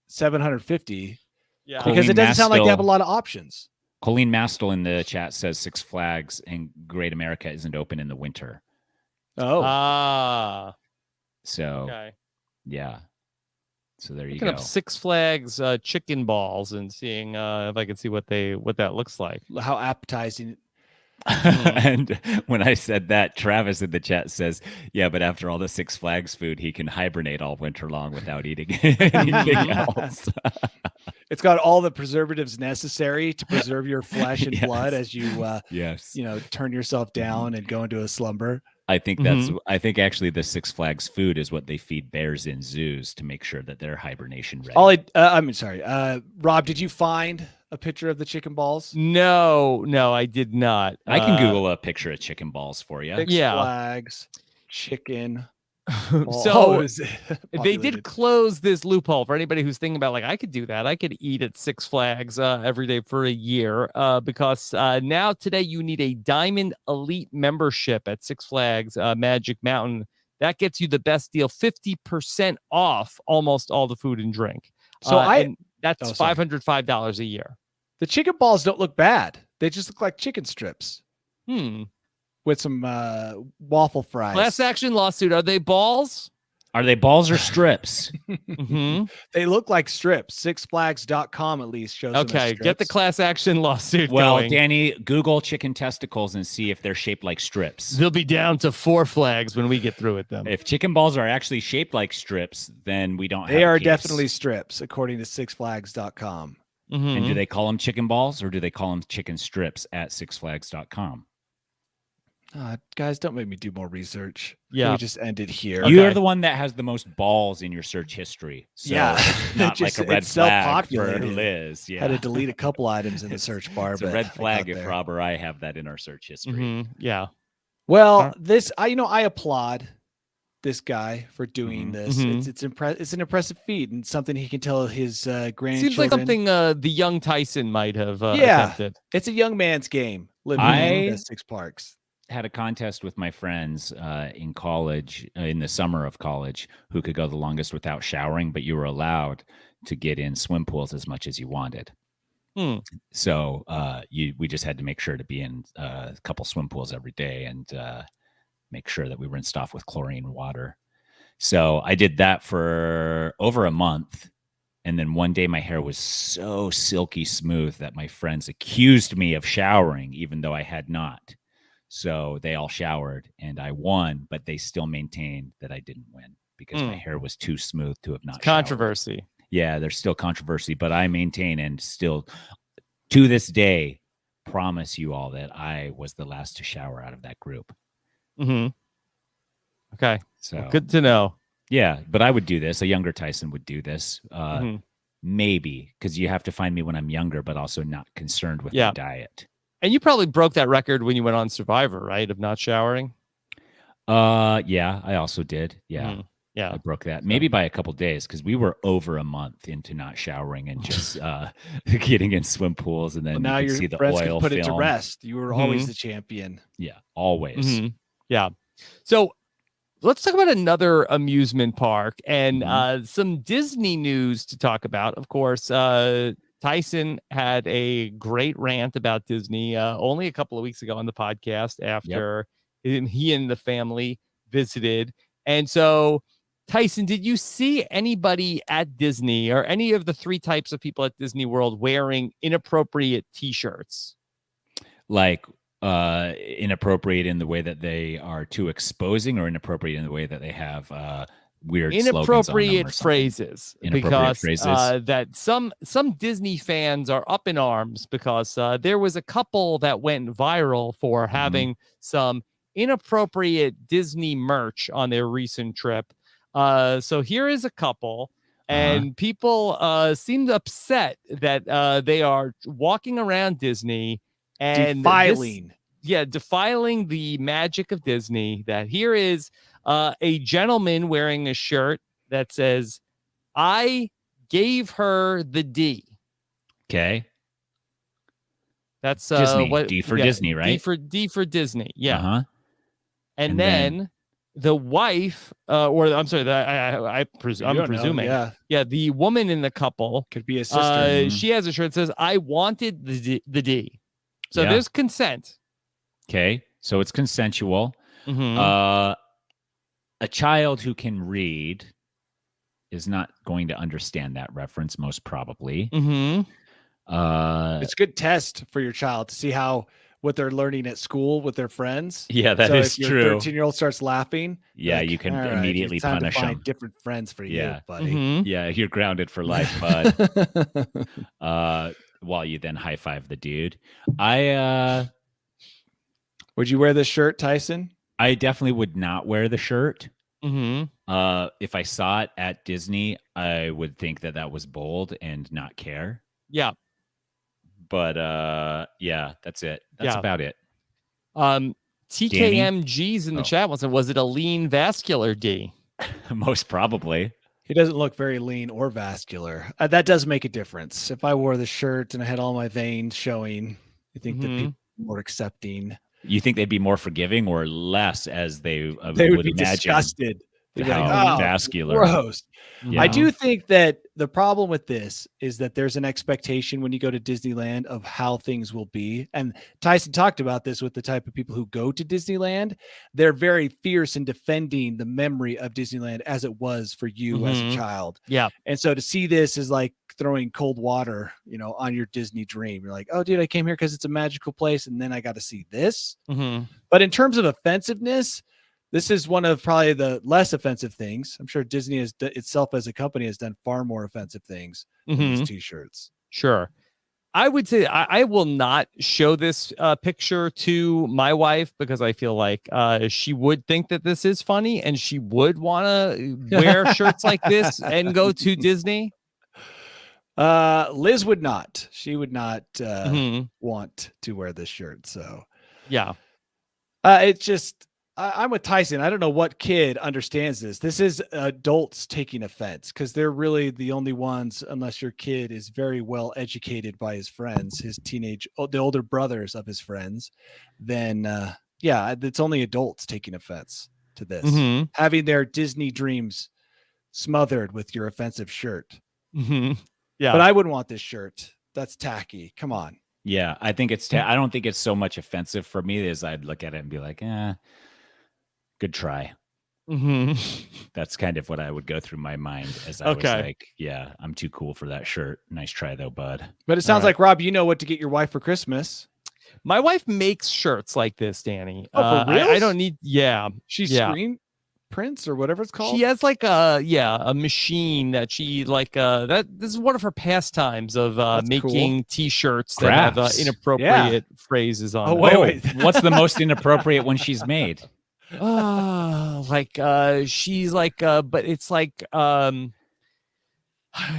[SPEAKER 3] 750. Yeah. Because it doesn't sound like they have a lot of options.
[SPEAKER 2] Colleen Mastel in the chat says Six Flags in Great America isn't open in the winter.
[SPEAKER 3] Oh.
[SPEAKER 2] So, yeah. So there you go.
[SPEAKER 1] Up Six Flags chicken balls and seeing if I can see what that looks like.
[SPEAKER 3] How appetizing.
[SPEAKER 2] And when I said that, Travis in the chat says, yeah, but after all the Six Flags food, he can hibernate all winter long without eating anything else.
[SPEAKER 3] It's got all the preservatives necessary to preserve your flesh and blood as you turn yourself down and go into a slumber.
[SPEAKER 2] I think I think actually the Six Flags food is what they feed bears in zoos to make sure that they're hibernation ready.
[SPEAKER 3] Rob, did you find a picture of the chicken balls?
[SPEAKER 1] No, I did not.
[SPEAKER 2] I can Google a picture of chicken balls for you.
[SPEAKER 3] Six Flags chicken.
[SPEAKER 1] So they did close this loophole for anybody who's thinking about, like, I could do that. I could eat at Six Flags every day for a year because now today you need a Diamond Elite membership at Six Flags Magic Mountain. That gets you the best deal, 50% off almost all the food and drink. So that's $505 a year.
[SPEAKER 3] The chicken balls don't look bad. They just look like chicken strips. With some waffle fries.
[SPEAKER 1] Class action lawsuit. Are they balls?
[SPEAKER 2] Are they balls or strips?
[SPEAKER 3] They look like strips. SixFlags.com at least shows them as strips.
[SPEAKER 1] Get the class action lawsuit
[SPEAKER 2] going. Danny, Google chicken testicles and see if they're shaped like strips.
[SPEAKER 1] They'll be down to 4 flags when we get through with them.
[SPEAKER 2] If chicken balls are actually shaped like strips, then we don't have
[SPEAKER 3] They are definitely strips, according to SixFlags.com.
[SPEAKER 2] And do they call them chicken balls or do they call them chicken strips at SixFlags.com?
[SPEAKER 3] Guys, don't make me do more research. Can
[SPEAKER 1] Yeah.
[SPEAKER 3] we just end it here?
[SPEAKER 1] Okay.
[SPEAKER 2] You're the one that has the most balls in your search history. So
[SPEAKER 3] Yeah.
[SPEAKER 2] it's not like a red
[SPEAKER 3] it's
[SPEAKER 2] flag for
[SPEAKER 3] self-populated.
[SPEAKER 2] Liz. Yeah.
[SPEAKER 3] Had to delete a couple items in the search bar.
[SPEAKER 2] It's a
[SPEAKER 3] but
[SPEAKER 2] red
[SPEAKER 3] I
[SPEAKER 2] flag
[SPEAKER 3] got
[SPEAKER 2] if
[SPEAKER 3] there.
[SPEAKER 2] Rob or I have that in our search history.
[SPEAKER 1] Yeah.
[SPEAKER 3] Well, I applaud this guy for doing this.
[SPEAKER 1] Mhm.
[SPEAKER 3] It's an impressive feat and something he can tell his grandchildren.
[SPEAKER 1] Seems like something the young Tyson might have
[SPEAKER 3] Yeah.
[SPEAKER 1] attempted.
[SPEAKER 3] It's a young man's game living in the 6 parks.
[SPEAKER 2] Had a contest with my friends in college, in the summer of college, who could go the longest without showering, but you were allowed to get in swim pools as much as you wanted. So we just had to make sure to be in a couple swim pools every day and make sure that we rinsed off with chlorine water. So I did that for over a month. And then one day my hair was so silky smooth that my friends accused me of showering, even though I had not. So they all showered and I won, but they still maintained that I didn't win because my hair was too smooth to have not
[SPEAKER 1] Controversy.
[SPEAKER 2] showered. Yeah, there's still controversy, but I maintain and still to this day promise you all that I was the last to shower out of that group.
[SPEAKER 1] Okay.
[SPEAKER 2] So
[SPEAKER 1] well, good to know.
[SPEAKER 2] Yeah, but I would do this. A younger Tyson would do this. Maybe because you have to find me when I'm younger, but also not concerned with my diet.
[SPEAKER 1] And you probably broke that record when you went on Survivor, right? Of not showering.
[SPEAKER 2] Yeah, I also did. Yeah.
[SPEAKER 1] Yeah.
[SPEAKER 2] I broke that maybe by a couple days because we were over a month into not showering and just getting in swim pools. And then
[SPEAKER 3] well, now
[SPEAKER 2] you
[SPEAKER 3] your
[SPEAKER 2] see the
[SPEAKER 3] friends
[SPEAKER 2] oil
[SPEAKER 3] can put
[SPEAKER 2] film.
[SPEAKER 3] it to rest. You were always the champion.
[SPEAKER 2] Yeah, always.
[SPEAKER 1] Yeah. So let's talk about another amusement park and some Disney news to talk about. Of course, Tyson had a great rant about Disney only a couple of weeks ago on the podcast after he and the family visited. And so, Tyson, did you see anybody at Disney or any of the 3 types of people at Disney World wearing inappropriate T-shirts?
[SPEAKER 2] Like inappropriate in the way that they are too exposing or inappropriate in the way that they have weird
[SPEAKER 1] inappropriate phrases
[SPEAKER 2] inappropriate phrases.
[SPEAKER 1] That some Disney fans are up in arms because there was a couple that went viral for having some inappropriate Disney merch on their recent trip. So here is a couple, and people seemed upset that they are walking around Disney and defiling the magic of Disney. That here is a gentleman wearing a shirt that says, "I gave her the D."
[SPEAKER 2] Okay.
[SPEAKER 1] That's
[SPEAKER 2] Disney. D for Disney, right?
[SPEAKER 1] D for Disney. Yeah. And
[SPEAKER 2] then
[SPEAKER 1] the wife, or I'm sorry, I'm presuming. Yeah. The woman in the couple
[SPEAKER 3] could be a sister.
[SPEAKER 1] She has a shirt that says, "I wanted the D." So there's consent.
[SPEAKER 2] Okay. So it's consensual. A child who can read is not going to understand that reference, most probably.
[SPEAKER 1] Mm-hmm.
[SPEAKER 3] It's a good test for your child to see what they're learning at school with their friends.
[SPEAKER 2] Yeah, that is true.
[SPEAKER 3] If your 13-year-old starts laughing,
[SPEAKER 2] you can immediately punish them.
[SPEAKER 3] Find different friends for you, buddy.
[SPEAKER 1] Mm-hmm.
[SPEAKER 2] Yeah, you're grounded for life, bud. While you then high five the dude.
[SPEAKER 3] Would you wear this shirt, Tyson?
[SPEAKER 2] I definitely would not wear the shirt.
[SPEAKER 1] Mm-hmm.
[SPEAKER 2] If I saw it at Disney, I would think that was bold and not care.
[SPEAKER 1] Yeah.
[SPEAKER 2] But that's it. That's about it.
[SPEAKER 1] TKMG's in the chat was it a lean vascular D?
[SPEAKER 2] Most probably.
[SPEAKER 3] He doesn't look very lean or vascular. That does make a difference. If I wore the shirt and I had all my veins showing, I think that people are more accepting.
[SPEAKER 2] You think they'd be more forgiving or less, as they would
[SPEAKER 3] be
[SPEAKER 2] imagine?
[SPEAKER 3] Disgusted. They'd be
[SPEAKER 2] how vascular.
[SPEAKER 3] Gross.
[SPEAKER 1] Yeah.
[SPEAKER 3] I do think that the problem with this is that there's an expectation when you go to Disneyland of how things will be. And Tyson talked about this with the type of people who go to Disneyland. They're very fierce in defending the memory of Disneyland as it was for you as a child.
[SPEAKER 1] Yeah.
[SPEAKER 3] And so to see this is like throwing cold water, on your Disney dream. You're like, oh, dude, I came here because it's a magical place. And then I got to see this. But in terms of offensiveness, this is one of probably the less offensive things. I'm sure Disney itself as a company has done far more offensive things than these T-shirts.
[SPEAKER 1] Sure. I would say I will not show this picture to my wife because I feel like she would think that this is funny and she would want to wear shirts like this and go to Disney.
[SPEAKER 3] Liz would not. She would not want to wear this shirt. So
[SPEAKER 1] yeah,
[SPEAKER 3] it's just I'm with Tyson. I don't know what kid understands this. This is adults taking offense because they're really the only ones, unless your kid is very well educated by his friends, the older brothers of his friends. Then it's only adults taking offense to this, having their Disney dreams smothered with your offensive shirt.
[SPEAKER 1] Yeah,
[SPEAKER 3] but I wouldn't want this shirt. That's tacky. Come on.
[SPEAKER 2] Yeah, I think it's. I don't think it's so much offensive for me as I'd look at it and be like, good try. That's kind of what I would go through my mind as I was like, yeah, I'm too cool for that shirt. Nice try though, bud.
[SPEAKER 3] But it sounds like, Rob, you know what to get your wife for Christmas.
[SPEAKER 1] My wife makes shirts like this, Danny.
[SPEAKER 3] Oh, for real?
[SPEAKER 1] I don't need. Yeah,
[SPEAKER 3] she's screen prints or whatever it's called.
[SPEAKER 1] She has like a machine that she like this is one of her pastimes of making T-shirts that have inappropriate phrases on.
[SPEAKER 2] Oh wait. What's the most inappropriate one she's made?
[SPEAKER 1] She's like but it's like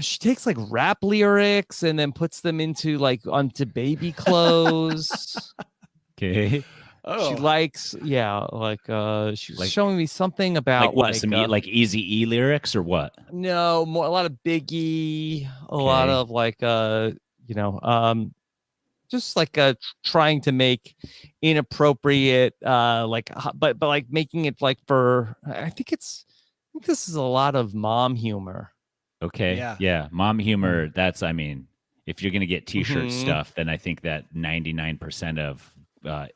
[SPEAKER 1] she takes like rap lyrics and then puts them onto baby clothes.
[SPEAKER 2] Okay.
[SPEAKER 1] She likes, she was showing me something about
[SPEAKER 2] some Eazy-E lyrics or what?
[SPEAKER 1] No, more a lot of Biggie, a lot of just trying to make inappropriate, but making it for. I think this is a lot of mom humor.
[SPEAKER 2] Okay, yeah, mom humor. That's if you're gonna get T-shirt stuff, then I think that 99% of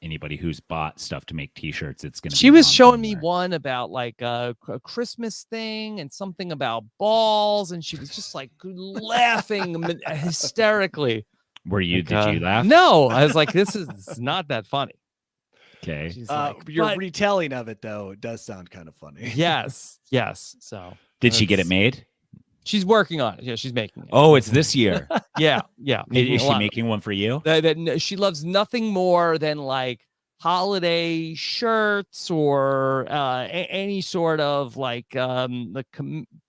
[SPEAKER 2] anybody who's bought stuff to make T-shirts, it's gonna.
[SPEAKER 1] She was showing me one about a Christmas thing and something about balls, and she was just laughing hysterically.
[SPEAKER 2] Did you laugh?
[SPEAKER 1] No, I was like, this is not that funny.
[SPEAKER 3] Okay, your retelling of it though does sound kind of funny.
[SPEAKER 1] Yes. So
[SPEAKER 2] did she get it made?
[SPEAKER 1] She's working on it. Yeah, she's making it.
[SPEAKER 2] Oh, it's this year.
[SPEAKER 1] Yeah.
[SPEAKER 2] Is she making one for you?
[SPEAKER 1] She loves nothing more than holiday shirts or any sort of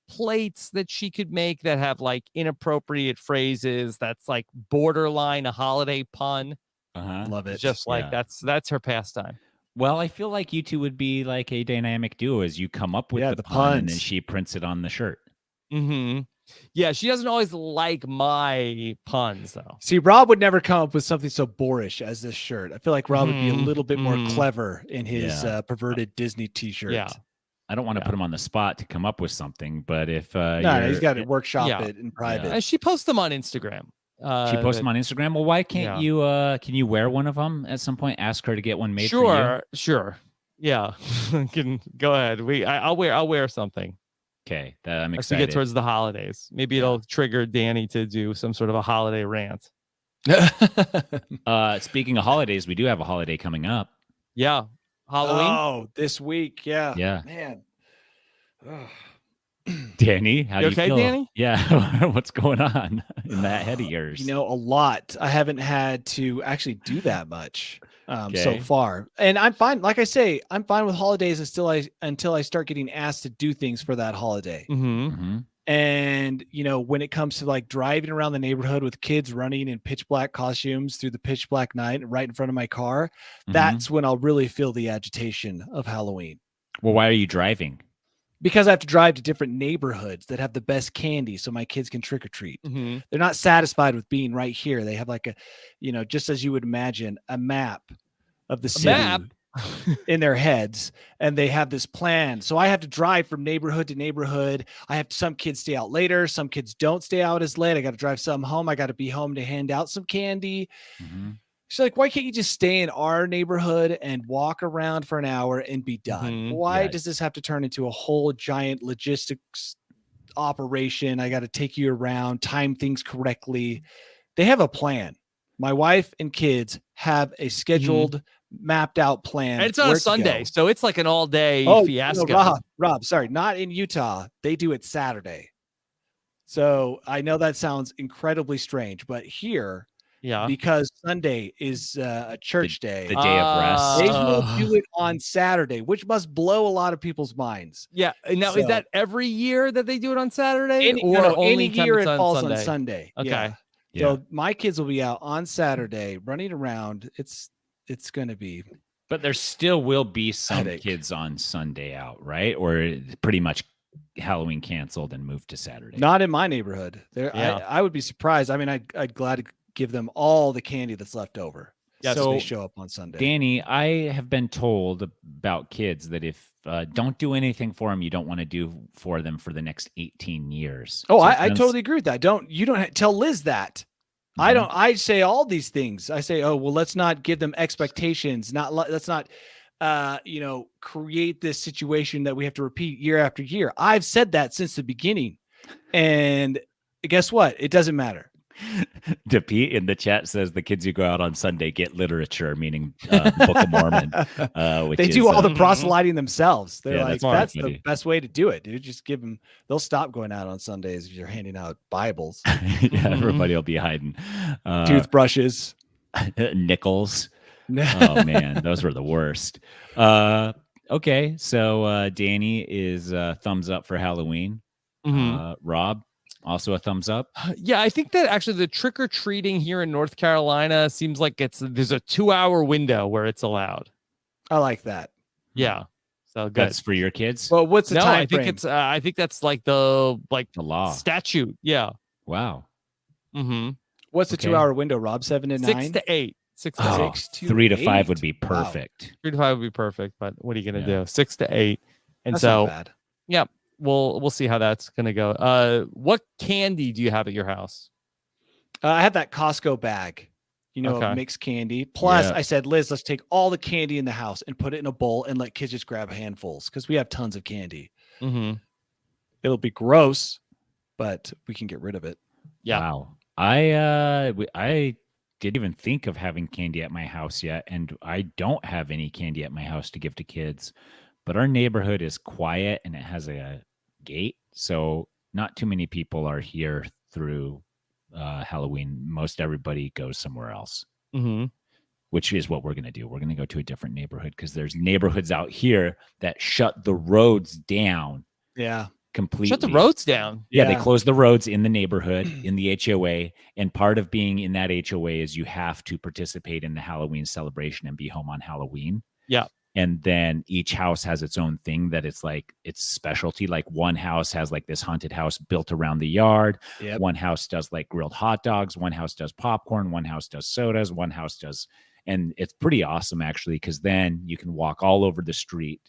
[SPEAKER 1] plates that she could make that have inappropriate phrases. That's borderline a holiday pun.
[SPEAKER 3] Love it.
[SPEAKER 1] Just that's her pastime.
[SPEAKER 2] Well, I feel like you two would be a dynamic duo as you come up with the pun and then she prints it on the shirt.
[SPEAKER 1] Yeah, she doesn't always like my puns though.
[SPEAKER 3] See, Rob would never come up with something so boorish as this shirt. I feel like Rob would be a little bit more clever in his perverted Disney T-shirt.
[SPEAKER 2] Yeah, I don't want to put him on the spot to come up with something, but if
[SPEAKER 3] he's got to workshop it in private.
[SPEAKER 1] She posts them on Instagram.
[SPEAKER 2] She posts them on Instagram. Well, why can't you? Can you wear one of them at some point? Ask her to get one made for you.
[SPEAKER 1] Sure. Yeah, can go ahead. I'll wear something.
[SPEAKER 2] Okay, I'm excited.
[SPEAKER 1] As we get towards the holidays, maybe it'll trigger Danny to do some sort of a holiday rant.
[SPEAKER 2] Speaking of holidays, we do have a holiday coming up.
[SPEAKER 1] Yeah, Halloween.
[SPEAKER 3] Oh, this week. Yeah.
[SPEAKER 2] Man. Danny, how do you feel?
[SPEAKER 1] Danny?
[SPEAKER 2] Yeah. What's going on in that head of yours?
[SPEAKER 3] A lot. I haven't had to actually do that much so far. And I'm fine. Like I say, I'm fine with holidays until I start getting asked to do things for that holiday. And, when it comes to driving around the neighborhood with kids running in pitch black costumes through the pitch black night right in front of my car, that's when I'll really feel the agitation of Halloween.
[SPEAKER 2] Well, why are you driving?
[SPEAKER 3] Because I have to drive to different neighborhoods that have the best candy so my kids can trick or treat. They're not satisfied with being right here. They have just as you would imagine, a map of the city in their heads, and they have this plan. So I have to drive from neighborhood to neighborhood. Some kids stay out later. Some kids don't stay out as late. I got to drive some home. I got to be home to hand out some candy. She's like, why can't you just stay in our neighborhood and walk around for an hour and be done? Why does this have to turn into a whole giant logistics operation? I got to take you around, time things correctly. They have a plan. My wife and kids have a scheduled, mapped out plan.
[SPEAKER 1] And it's on a Sunday, so it's like an all day fiasco.
[SPEAKER 3] No, Rob, sorry, not in Utah. They do it Saturday. So I know that sounds incredibly strange, but here
[SPEAKER 1] Yeah.
[SPEAKER 3] because Sunday is a church day.
[SPEAKER 2] The day of rest.
[SPEAKER 3] They will do it on Saturday, which must blow a lot of people's minds.
[SPEAKER 1] Yeah. Now,
[SPEAKER 3] So-
[SPEAKER 1] is that every year that they do it on Saturday,
[SPEAKER 3] Any,
[SPEAKER 1] or
[SPEAKER 3] no, no,
[SPEAKER 1] only
[SPEAKER 3] any
[SPEAKER 1] time
[SPEAKER 3] year
[SPEAKER 1] it's
[SPEAKER 3] it falls
[SPEAKER 1] Sunday?
[SPEAKER 3] on Sunday.
[SPEAKER 1] Okay.
[SPEAKER 3] Yeah.
[SPEAKER 2] Yeah.
[SPEAKER 3] So my kids will be out on Saturday running around. It's going to be.
[SPEAKER 2] But there still will be some
[SPEAKER 3] Headache.
[SPEAKER 2] kids on Sunday out, right? Or pretty much Halloween canceled and moved to Saturday.
[SPEAKER 3] Not in my neighborhood. There,
[SPEAKER 1] Yeah.
[SPEAKER 3] I would be surprised. I mean, I'd glad to give them all the candy that's left over.
[SPEAKER 1] Yeah,
[SPEAKER 3] so
[SPEAKER 2] so
[SPEAKER 3] they show up on Sunday.
[SPEAKER 2] Danny, I have been told about kids that if don't do anything for them you don't want to do for them for the next 18 years.
[SPEAKER 3] Oh,
[SPEAKER 2] So
[SPEAKER 3] I
[SPEAKER 2] friends-
[SPEAKER 3] totally agree with that. You don't tell Liz that.
[SPEAKER 2] Mhm.
[SPEAKER 3] I say all these things. I say, oh, well, let's not give them expectations. Let's not, create this situation that we have to repeat year after year. I've said that since the beginning. And guess what? It doesn't matter.
[SPEAKER 2] Pete in the chat says the kids who go out on Sunday get literature, meaning Book of Mormon. Which
[SPEAKER 3] They
[SPEAKER 2] is,
[SPEAKER 3] do all the
[SPEAKER 1] Mhm.
[SPEAKER 3] proselyting themselves. They're
[SPEAKER 2] Yeah,
[SPEAKER 3] like,
[SPEAKER 2] that's
[SPEAKER 3] that's the
[SPEAKER 2] funny.
[SPEAKER 3] best way to do it, dude. Just give them, they'll stop going out on Sundays if you're handing out Bibles,
[SPEAKER 2] yeah, everybody will be hiding.
[SPEAKER 3] toothbrushes.
[SPEAKER 2] Nickels. Oh man, those were the worst. Okay, so Danny is thumbs up for Halloween.
[SPEAKER 1] Mhm.
[SPEAKER 2] Rob, also a thumbs up.
[SPEAKER 1] Yeah, I think that actually the trick or treating here in North Carolina seems like there's a 2-hour window where it's allowed.
[SPEAKER 3] I like that.
[SPEAKER 1] Yeah, so good.
[SPEAKER 2] That's for your kids.
[SPEAKER 3] Well, what's the
[SPEAKER 1] No,
[SPEAKER 3] time
[SPEAKER 1] I think
[SPEAKER 3] frame?
[SPEAKER 1] it's. I think that's like the
[SPEAKER 2] The law.
[SPEAKER 1] statute. Yeah.
[SPEAKER 2] Wow.
[SPEAKER 1] Mm-hmm.
[SPEAKER 3] What's the
[SPEAKER 2] Okay.
[SPEAKER 3] 2-hour window, Rob? 7 to 9?
[SPEAKER 1] 6 to 8. 6 to
[SPEAKER 2] Oh,
[SPEAKER 1] 8.
[SPEAKER 3] 6 to
[SPEAKER 2] 3 to 5
[SPEAKER 3] 8.
[SPEAKER 2] would be
[SPEAKER 3] Wow.
[SPEAKER 2] perfect.
[SPEAKER 1] 3 to 5 would be perfect, but what are you gonna
[SPEAKER 2] Yeah.
[SPEAKER 1] do? 6 to 8, and
[SPEAKER 3] That's
[SPEAKER 1] so
[SPEAKER 3] not bad.
[SPEAKER 1] we'll see how that's gonna go. What candy do you have at your house?
[SPEAKER 3] I have that Costco bag,
[SPEAKER 1] Okay.
[SPEAKER 3] of mixed candy. Plus,
[SPEAKER 2] Yeah.
[SPEAKER 3] I said, Liz, let's take all the candy in the house and put it in a bowl and let kids just grab handfuls because we have tons of candy.
[SPEAKER 1] Mm-hmm.
[SPEAKER 3] It'll be gross, but we can get rid of it.
[SPEAKER 1] Yeah.
[SPEAKER 2] Wow. I didn't even think of having candy at my house yet, and I don't have any candy at my house to give to kids. But our neighborhood is quiet and it has a gate, so not too many people are here through Halloween. Most everybody goes somewhere else,
[SPEAKER 1] Mm-hmm.
[SPEAKER 2] which is what we're going to do. We're going to go to a different neighborhood because there's neighborhoods out here that shut the roads down
[SPEAKER 3] Yeah.
[SPEAKER 2] completely.
[SPEAKER 1] Shut the roads down.
[SPEAKER 2] Yeah, they
[SPEAKER 3] Yeah.
[SPEAKER 2] close the roads in the neighborhood, in the HOA. And part of being in that HOA is you have to participate in the Halloween celebration and be home on Halloween.
[SPEAKER 1] Yeah.
[SPEAKER 2] And then each house has its own thing that it's like its specialty. Like one house has like this haunted house built around the yard.
[SPEAKER 3] Yep.
[SPEAKER 2] One house does like grilled hot dogs. One house does popcorn. One house does sodas. One house does. And it's pretty awesome, actually, because then you can walk all over the street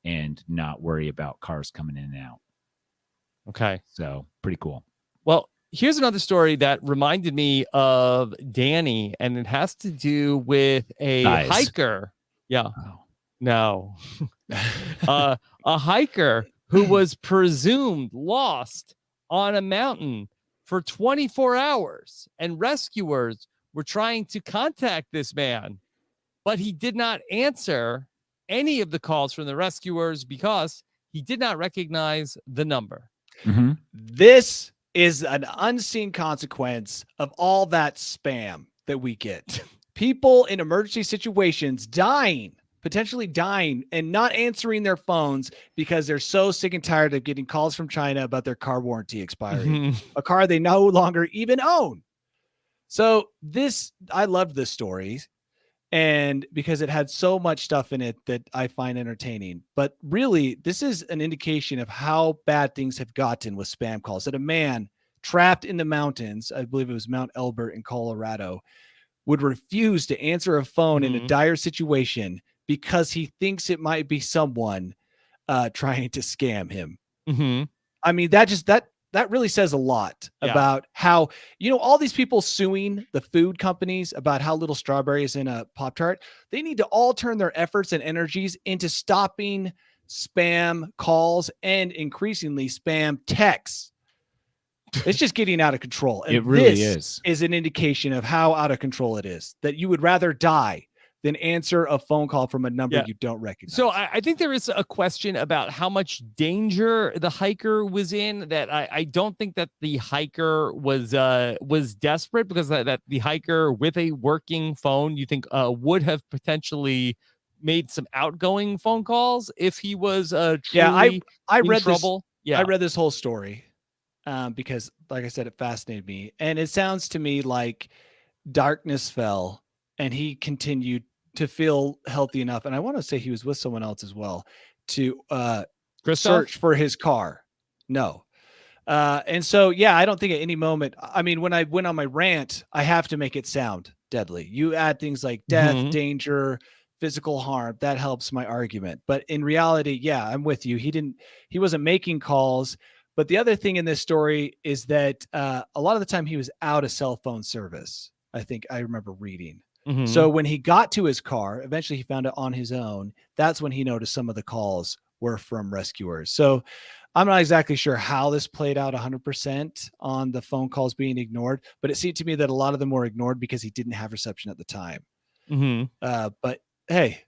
[SPEAKER 2] and not worry about cars coming in and out.
[SPEAKER 1] Okay.
[SPEAKER 2] So pretty cool.
[SPEAKER 1] Well, here's another story that reminded me of Danny, and it has to do with a
[SPEAKER 2] Thighs.
[SPEAKER 1] hiker. Yeah.
[SPEAKER 2] Wow.
[SPEAKER 1] No. A hiker who was presumed lost on a mountain for 24 hours, and rescuers were trying to contact this man, but he did not answer any of the calls from the rescuers because he did not recognize the number.
[SPEAKER 2] Mhm.
[SPEAKER 3] This is an unseen consequence of all that spam that we get. People in emergency situations potentially dying and not answering their phones because they're so sick and tired of getting calls from China about their car warranty expiring, a car they no longer even own. So I loved this story, and because it had so much stuff in it that I find entertaining. But really, this is an indication of how bad things have gotten with spam calls. That a man trapped in the mountains, I believe it was Mount Elbert in Colorado, would refuse to answer a phone in a
[SPEAKER 1] Mhm.
[SPEAKER 3] dire situation because he thinks it might be someone trying to scam him.
[SPEAKER 1] Mhm.
[SPEAKER 3] I mean, that really says a lot
[SPEAKER 1] Yeah.
[SPEAKER 3] about how, all these people suing the food companies about how little strawberry is in a Pop-Tart. They need to all turn their efforts and energies into stopping spam calls and increasingly spam texts. It's just getting out of control. And
[SPEAKER 2] It really
[SPEAKER 3] this
[SPEAKER 2] is.
[SPEAKER 3] an indication of how out of control it is, that you would rather die than answer a phone call from a number
[SPEAKER 1] Yeah.
[SPEAKER 3] you don't recognize.
[SPEAKER 1] So I think there is a question about how much danger the hiker was in. That I don't think that the hiker was desperate, because that the hiker with a working phone, you think would have potentially made some outgoing phone calls if he was truly
[SPEAKER 3] I
[SPEAKER 1] in
[SPEAKER 3] read
[SPEAKER 1] trouble.
[SPEAKER 3] this. I read this whole story because, like I said, it fascinated me, and it sounds to me like darkness fell, and he continued to feel healthy enough, and I want to say he was with someone else as well, to search for his car. No. And so, yeah, I don't think at any moment, I mean, when I went on my rant, I have to make it sound deadly. You add things like death, danger, physical harm, that helps my argument. But in reality, yeah, I'm with you. He wasn't making calls. But the other thing in this story is that a lot of the time he was out of cell phone service. I think I remember reading. So when he got to his car, eventually he found it on his own. That's when he noticed some of the calls were from rescuers. So I'm not exactly sure how this played out 100% on the phone calls being ignored, but it seemed to me that a lot of them were ignored because he didn't have reception at the time. But hey,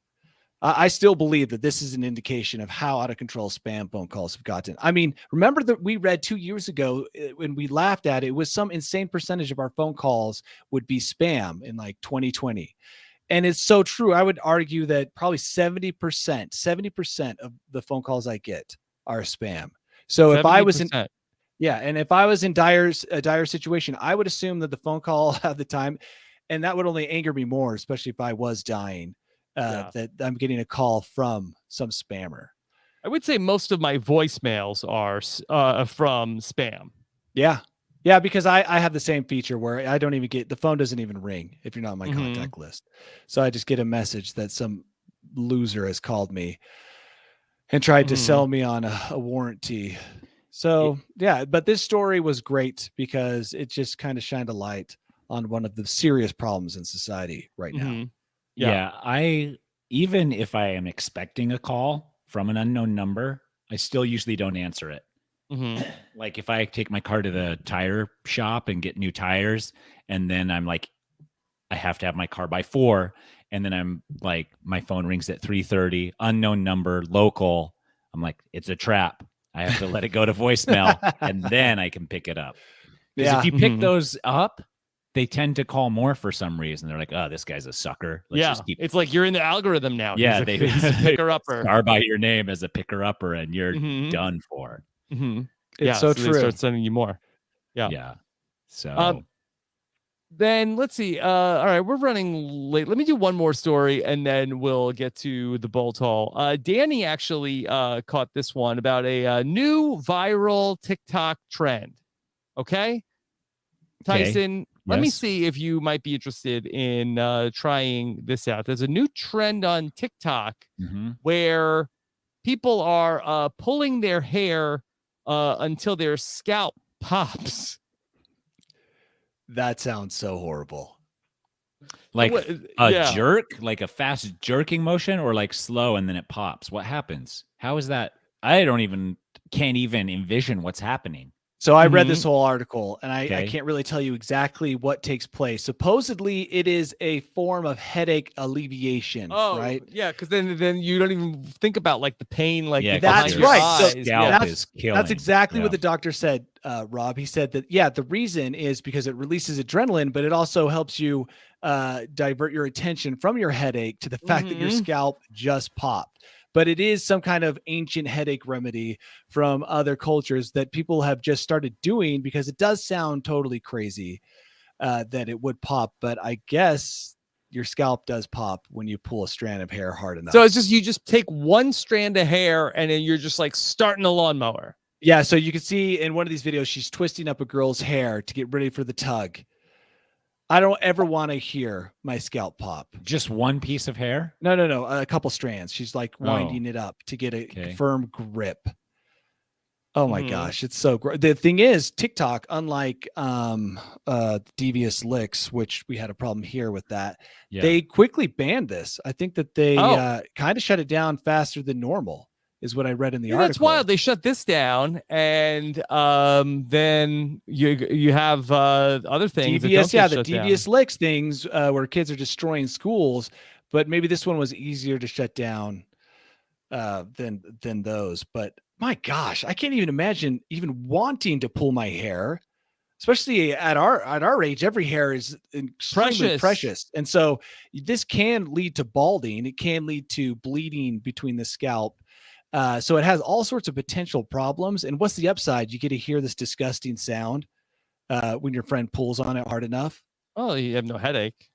[SPEAKER 3] I still believe that this is an indication of how out of control spam phone calls have gotten. I mean, remember that we read 2 years ago when we laughed at it, was some insane percentage of our phone calls would be spam in like 2020. And it's so true. I would argue that probably 70% of the phone calls I get are spam. So 70%. If I was in, and if I was in a dire situation, I would assume that the phone call at the time, and that would only anger me more, especially if I was dying, that I'm getting a call from some spammer.
[SPEAKER 1] I would say most of my voicemails are from spam.
[SPEAKER 3] Yeah. Yeah, because I have the same feature where I don't even get, the phone doesn't even ring if you're not on my contact list. So I just get a message that some loser has called me and tried to sell me on a warranty. So yeah, but this story was great because it just kind of shined a light on one of the serious problems in society right now.
[SPEAKER 2] I even if I am expecting a call from an unknown number, I still usually don't answer it. Like if I take my car to the tire shop and get new tires, and then I'm like, I have to have my car by 4, and then I'm like, my phone rings at 3:30, unknown number, local. I'm like, it's a trap. I have to let it go to voicemail, and then I can pick it up. Because if you pick those up, they tend to call more for some reason. They're like, oh, this guy's a sucker. Let's just keep...
[SPEAKER 1] It's like you're in the algorithm now.
[SPEAKER 2] Yeah,
[SPEAKER 1] he's a picker-upper.
[SPEAKER 2] Star by your name as a picker-upper, and you're done for.
[SPEAKER 3] It's so true.
[SPEAKER 1] They start sending you more.
[SPEAKER 2] Yeah. So
[SPEAKER 1] then let's see. All right, we're running late. Let me do one more story, and then we'll get to the bolt hole. Danny actually caught this one about a new viral TikTok trend. Okay, Tyson. Let me see if you might be interested in trying this out. There's a new trend on TikTok where people are pulling their hair until their scalp pops.
[SPEAKER 3] That sounds so horrible.
[SPEAKER 2] Like a jerk, like a fast jerking motion, or like slow and then it pops. What happens? How is that? I can't even envision what's happening.
[SPEAKER 3] So I read this whole article, and I can't really tell you exactly what takes place. Supposedly, it is a form of headache alleviation, right?
[SPEAKER 1] Yeah, because then you don't even think about like the pain, like
[SPEAKER 3] that's right.
[SPEAKER 2] So
[SPEAKER 3] that's exactly what the doctor said, Rob. He said that the reason is because it releases adrenaline, but it also helps you divert your attention from your headache to the fact that your scalp just popped. But it is some kind of ancient headache remedy from other cultures that people have just started doing because it does sound totally crazy that it would pop. But I guess your scalp does pop when you pull a strand of hair hard enough.
[SPEAKER 1] So it's just, you just take one strand of hair and then you're just like starting a lawnmower.
[SPEAKER 3] Yeah. So you can see in one of these videos, she's twisting up a girl's hair to get ready for the tug. I don't ever want to hear my scalp pop.
[SPEAKER 2] Just one piece of hair?
[SPEAKER 3] No. A couple strands. She's like winding it up to get a firm grip. Oh my gosh, it's so great. The thing is, TikTok, unlike Devious Licks, which we had a problem here with that, they quickly banned this. I think that they kind of shut it down faster than normal, is what I read in the article.
[SPEAKER 1] That's wild. They shut this down, and then you have other things.
[SPEAKER 3] Devious, the Devious Licks things where kids are destroying schools. but maybe this one was easier to shut down than those. But my gosh, I can't even imagine even wanting to pull my hair, especially at our age. Every hair is extremely precious, and so this can lead to balding. It can lead to bleeding between the scalp. So it has all sorts of potential problems. And what's the upside? You get to hear this disgusting sound when your friend pulls on it hard enough.
[SPEAKER 1] Oh, you have no headache.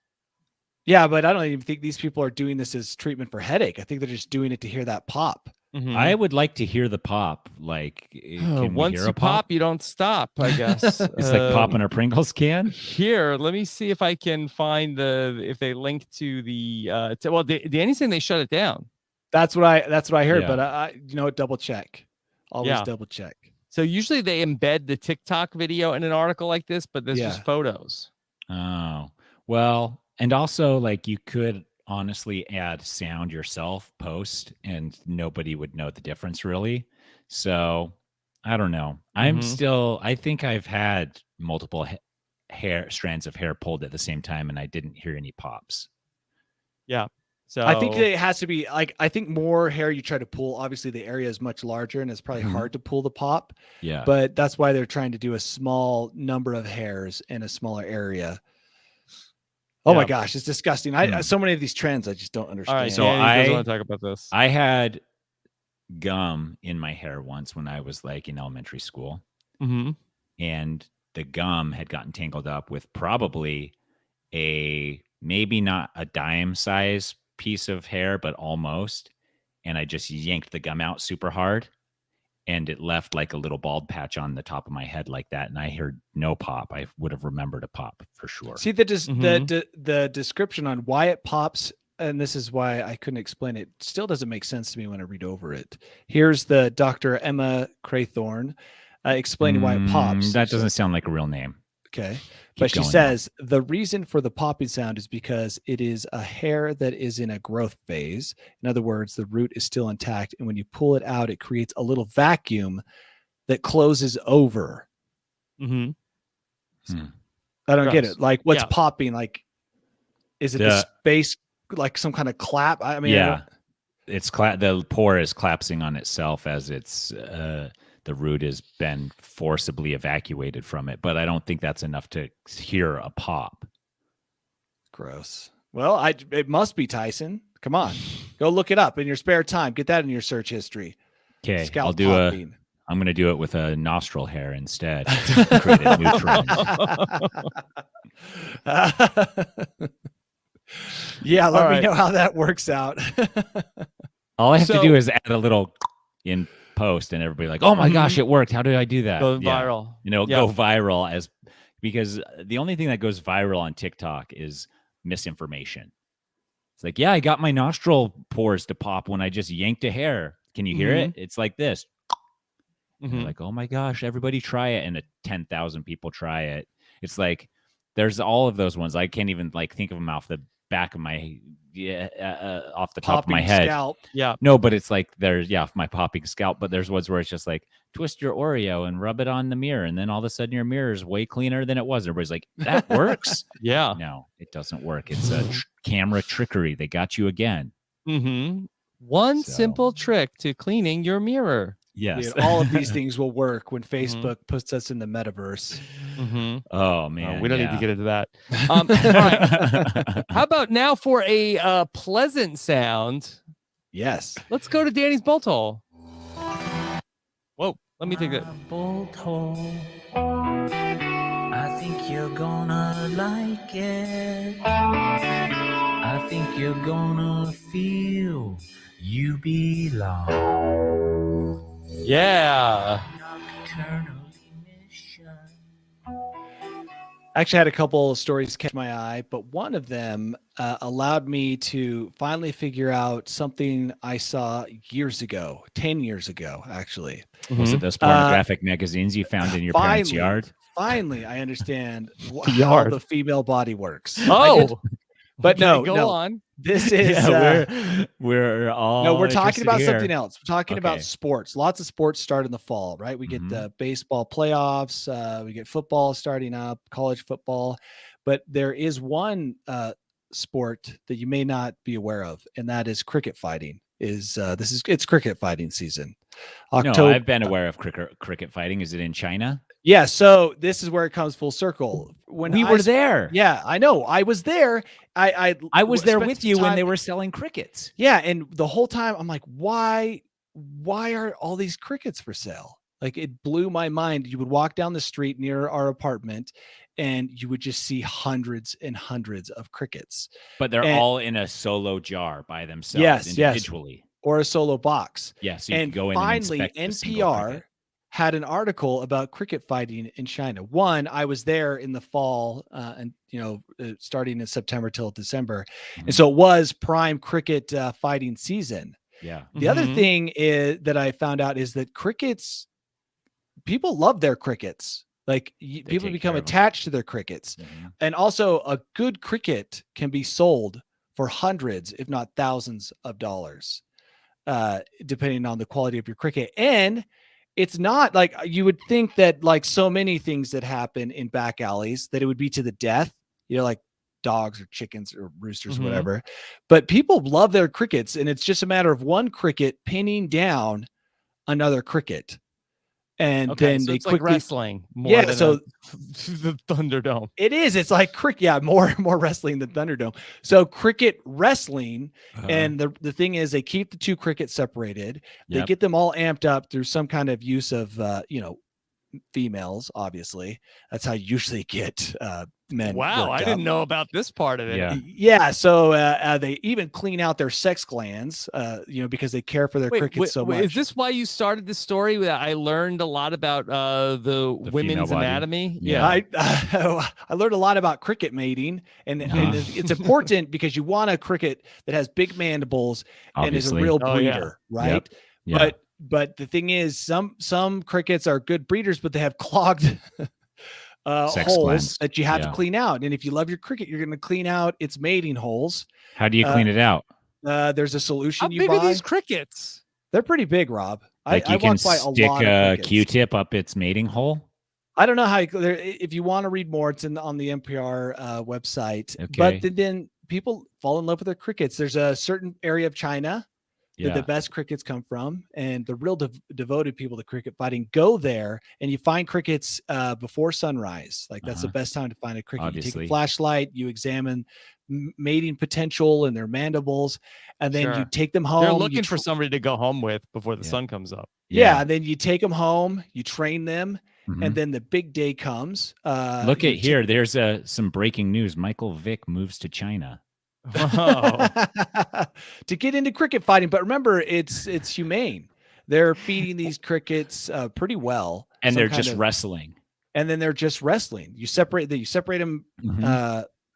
[SPEAKER 3] Yeah, but I don't even think these people are doing this as treatment for headache. I think they're just doing it to hear that pop.
[SPEAKER 1] Mm-hmm.
[SPEAKER 2] I would like to hear the pop. Like, can
[SPEAKER 1] once
[SPEAKER 2] we hear
[SPEAKER 1] you
[SPEAKER 2] a pop,
[SPEAKER 1] you don't stop, I guess.
[SPEAKER 2] It's like popping a Pringles can.
[SPEAKER 1] Here, let me see if I can find if they link to the well, Danny's saying they shut it down.
[SPEAKER 3] That's what I heard.
[SPEAKER 2] Yeah.
[SPEAKER 3] But I double check. Always double check.
[SPEAKER 1] So usually they embed the TikTok video in an article like this, but there's just photos.
[SPEAKER 2] Oh, well, and also like you could honestly add sound yourself post and nobody would know the difference really. So I don't know. I think I've had multiple strands of hair pulled at the same time and I didn't hear any pops.
[SPEAKER 1] Yeah. So
[SPEAKER 3] I think it has to be like, I think more hair you try to pull, obviously the area is much larger and it's probably hard to pull the pop.
[SPEAKER 2] Yeah.
[SPEAKER 3] But that's why they're trying to do a small number of hairs in a smaller area. Oh my gosh, it's disgusting. So many of these trends I just don't understand.
[SPEAKER 1] All right,
[SPEAKER 2] so
[SPEAKER 1] I want to talk about this.
[SPEAKER 2] I had gum in my hair once when I was like in elementary school.
[SPEAKER 1] Mm-hmm.
[SPEAKER 2] And the gum had gotten tangled up with probably maybe not a dime size piece of hair, but almost. And I just yanked the gum out super hard. And it left like a little bald patch on the top of my head like that. And I heard no pop. I would have remembered a pop for sure.
[SPEAKER 3] See, the description on why it pops, and this is why I couldn't explain it, still doesn't make sense to me when I read over it. Here's the Dr. Emma Craythorne explaining why it pops.
[SPEAKER 2] That doesn't sound like a real name.
[SPEAKER 3] Okay. But she says the reason for the popping sound is because it is a hair that is in a growth phase. In other words, the root is still intact. And when you pull it out, it creates a little vacuum that closes over.
[SPEAKER 1] Mm-hmm.
[SPEAKER 3] I don't get it. Like what's popping? Like, is it the space, like some kind of clap? I mean,
[SPEAKER 2] it's the pore is collapsing on itself as it's, the root has been forcibly evacuated from it, but I don't think that's enough to hear a pop.
[SPEAKER 3] Gross. Well, it must be, Tyson. Come on, go look it up in your spare time. Get that in your search history.
[SPEAKER 2] Okay,
[SPEAKER 3] Scalp
[SPEAKER 2] I'm going to do it with a nostril hair instead. Create a new trend.
[SPEAKER 3] Let me know how that works out.
[SPEAKER 2] All I have to do is add a little in post and everybody like, oh my gosh, it worked. How did I do that?
[SPEAKER 1] Go viral.
[SPEAKER 2] Go viral because the only thing that goes viral on TikTok is misinformation. It's like, I got my nostril pores to pop when I just yanked a hair. Can you hear it? It's like this. Like, oh my gosh, everybody try it. And 10,000 people try it. It's like, there's all of those ones. I can't even like think of them off the back of my off the top of my head.
[SPEAKER 3] Scalp.
[SPEAKER 1] Yeah.
[SPEAKER 2] No, but it's like there's my popping scalp, but there's ones where it's just like twist your Oreo and rub it on the mirror, and then all of a sudden your mirror is way cleaner than it was. Everybody's like, that works.
[SPEAKER 1] Yeah.
[SPEAKER 2] No, it doesn't work. It's a camera trickery. They got you again.
[SPEAKER 1] One simple trick to cleaning your mirror.
[SPEAKER 2] Yes.
[SPEAKER 3] Dude, all of these things will work when Facebook puts us in the metaverse.
[SPEAKER 2] Oh man,
[SPEAKER 1] we don't need to get into that. All right. How about now for a pleasant sound?
[SPEAKER 3] Yes.
[SPEAKER 1] Let's go to Danny's bolt hole. Whoa, let me take that.
[SPEAKER 5] Bolt hole. I think you're gonna like it. I think you're gonna feel you belong.
[SPEAKER 1] Yeah.
[SPEAKER 3] I actually had a couple of stories catch my eye, but one of them allowed me to finally figure out something I saw years ago, 10 years ago, actually.
[SPEAKER 2] Was it those pornographic magazines you found in your parents' yard?
[SPEAKER 3] Finally, I understand how the female body works.
[SPEAKER 1] Oh,
[SPEAKER 3] but
[SPEAKER 1] okay,
[SPEAKER 3] no,
[SPEAKER 1] on.
[SPEAKER 3] This is
[SPEAKER 2] we're all
[SPEAKER 3] we're talking about
[SPEAKER 2] here.
[SPEAKER 3] something else. We're talking about sports. Lots of sports start in the fall, right? We get the baseball playoffs, we get football starting up, college football, but there is one sport that you may not be aware of, and that is cricket fighting. It's cricket fighting season.
[SPEAKER 2] No, I've been aware of cricket fighting. Is it in China?
[SPEAKER 3] Yeah, so this is where it comes full circle. When
[SPEAKER 2] we were there.
[SPEAKER 3] Yeah, I know. I was there. I
[SPEAKER 2] was there with you when they were selling crickets.
[SPEAKER 3] Yeah, and the whole time I'm like, why are all these crickets for sale? Like, it blew my mind. You would walk down the street near our apartment and you would just see hundreds and hundreds of crickets.
[SPEAKER 2] But they're all in a solo jar by themselves individually.
[SPEAKER 3] Yes. Or a solo box.
[SPEAKER 2] Yeah, so you can go in
[SPEAKER 3] finally,
[SPEAKER 2] and inspect
[SPEAKER 3] NPR had an article about cricket fighting in China. One, I was there in the fall, and starting in September till December, and so it was prime cricket fighting season.
[SPEAKER 2] Yeah.
[SPEAKER 3] The other thing that I found out is that people love their crickets. Like, people become attached to their crickets, and also a good cricket can be sold for hundreds, if not thousands, of dollars, depending on the quality of your cricket. And it's not like you would think that, like so many things that happen in back alleys, that it would be to the death, like dogs or chickens or roosters or whatever. But people love their crickets, and it's just a matter of one cricket pinning down another cricket. And then they
[SPEAKER 1] it's
[SPEAKER 3] quickly
[SPEAKER 1] like wrestling more than the Thunderdome.
[SPEAKER 3] It is. It's like cricket. Yeah, more wrestling than Thunderdome. So cricket wrestling, and the thing is, they keep the two crickets separated. They get them all amped up through some kind of use of females. Obviously, that's how you usually get men.
[SPEAKER 1] Wow, I didn't know about this part of it.
[SPEAKER 3] Yeah. So they even clean out their sex glands, because they care for their crickets so much.
[SPEAKER 1] Is this why you started this story? I learned a lot about the women's anatomy.
[SPEAKER 3] Yeah, I learned a lot about cricket mating, and it's important because you want a cricket that has big mandibles and is a real breeder, right? Yeah. But the thing is, some crickets are good breeders, but they have clogged holes glands that you have to clean out. And if you love your cricket, you're going to clean out its mating holes.
[SPEAKER 2] How do you clean it out?
[SPEAKER 3] There's a solution.
[SPEAKER 1] How big are these crickets?
[SPEAKER 3] They're pretty big, Rob.
[SPEAKER 2] Like, you can stick a Q-tip up its mating hole.
[SPEAKER 3] I don't know how. If you want to read more, it's on the NPR website.
[SPEAKER 2] Okay.
[SPEAKER 3] But then people fall in love with their crickets. There's a certain area of China that the best crickets come from, and the real devoted people to cricket fighting go there, and you find crickets before sunrise. Like, that's the best time to find a cricket.
[SPEAKER 2] Obviously.
[SPEAKER 3] You take a flashlight, you examine mating potential and their mandibles, and then you take them home.
[SPEAKER 1] They're looking for somebody to go home with before the sun comes up.
[SPEAKER 3] Yeah, and then you take them home, you train them, and then the big day comes.
[SPEAKER 2] Look at here. There's some breaking news. Michael Vick moves to China.
[SPEAKER 3] To get into cricket fighting. But remember, it's humane. They're feeding these crickets pretty well,
[SPEAKER 2] and they're just wrestling.
[SPEAKER 3] And then they're just wrestling. You separate them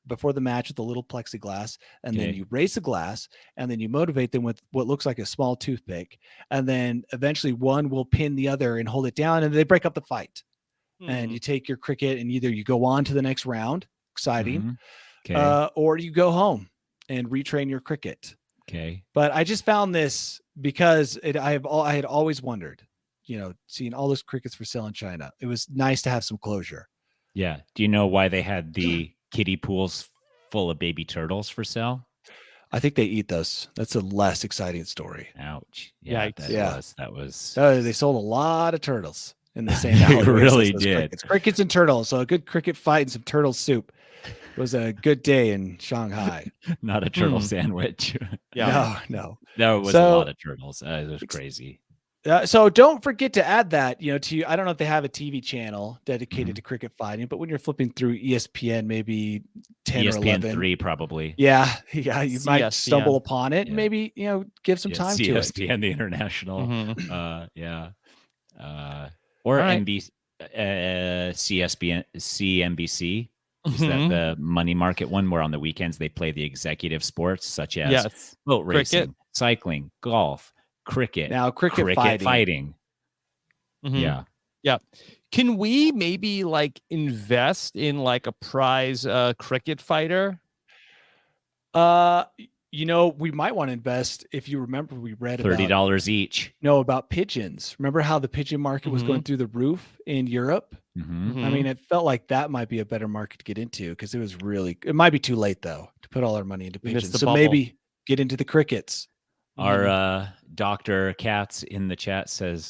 [SPEAKER 3] before the match with a little plexiglass, and then you raise the glass, and then you motivate them with what looks like a small toothpick, and then eventually one will pin the other and hold it down, and they break up the fight. And you take your cricket, and either you go on to the next round, exciting, or you go home and retrain your cricket.
[SPEAKER 2] Okay.
[SPEAKER 3] But I just found this because I had always wondered, seeing all those crickets for sale in China. It was nice to have some closure.
[SPEAKER 2] Yeah. Do you know why they had the kiddie pools full of baby turtles for sale?
[SPEAKER 3] I think they eat those. That's a less exciting story.
[SPEAKER 2] Ouch. Yeah. That was.
[SPEAKER 3] They sold a lot of turtles in the same.
[SPEAKER 2] They really did.
[SPEAKER 3] Crickets and turtles. So a good cricket fight and some turtle soup. It was a good day in Shanghai.
[SPEAKER 2] Not a turtle sandwich.
[SPEAKER 3] No.
[SPEAKER 2] There was a lot of turtles. It was crazy.
[SPEAKER 3] So don't forget to add that, I don't know if they have a TV channel dedicated to cricket fighting, but when you're flipping through ESPN, maybe 10 or 11.
[SPEAKER 2] ESPN3 probably.
[SPEAKER 3] Yeah. You might stumble upon it and maybe, give some time to it.
[SPEAKER 2] ESPN, the international. Or NBC, CNBC. Is that the money market one where on the weekends they play the executive sports such as boat racing, cycling, golf, cricket.
[SPEAKER 3] Now cricket
[SPEAKER 2] fighting. Yeah.
[SPEAKER 1] Can we maybe invest in a prize cricket fighter?
[SPEAKER 3] we might want to invest. If you remember, we read
[SPEAKER 2] $30 each.
[SPEAKER 3] about pigeons. Remember how the pigeon market was going through the roof in Europe?
[SPEAKER 2] Mm-hmm.
[SPEAKER 3] I mean, it felt like that might be a better market to get into because it might be too late though to put all our money into pigeons. So maybe get into the crickets.
[SPEAKER 2] Our Dr. Katz in the chat says,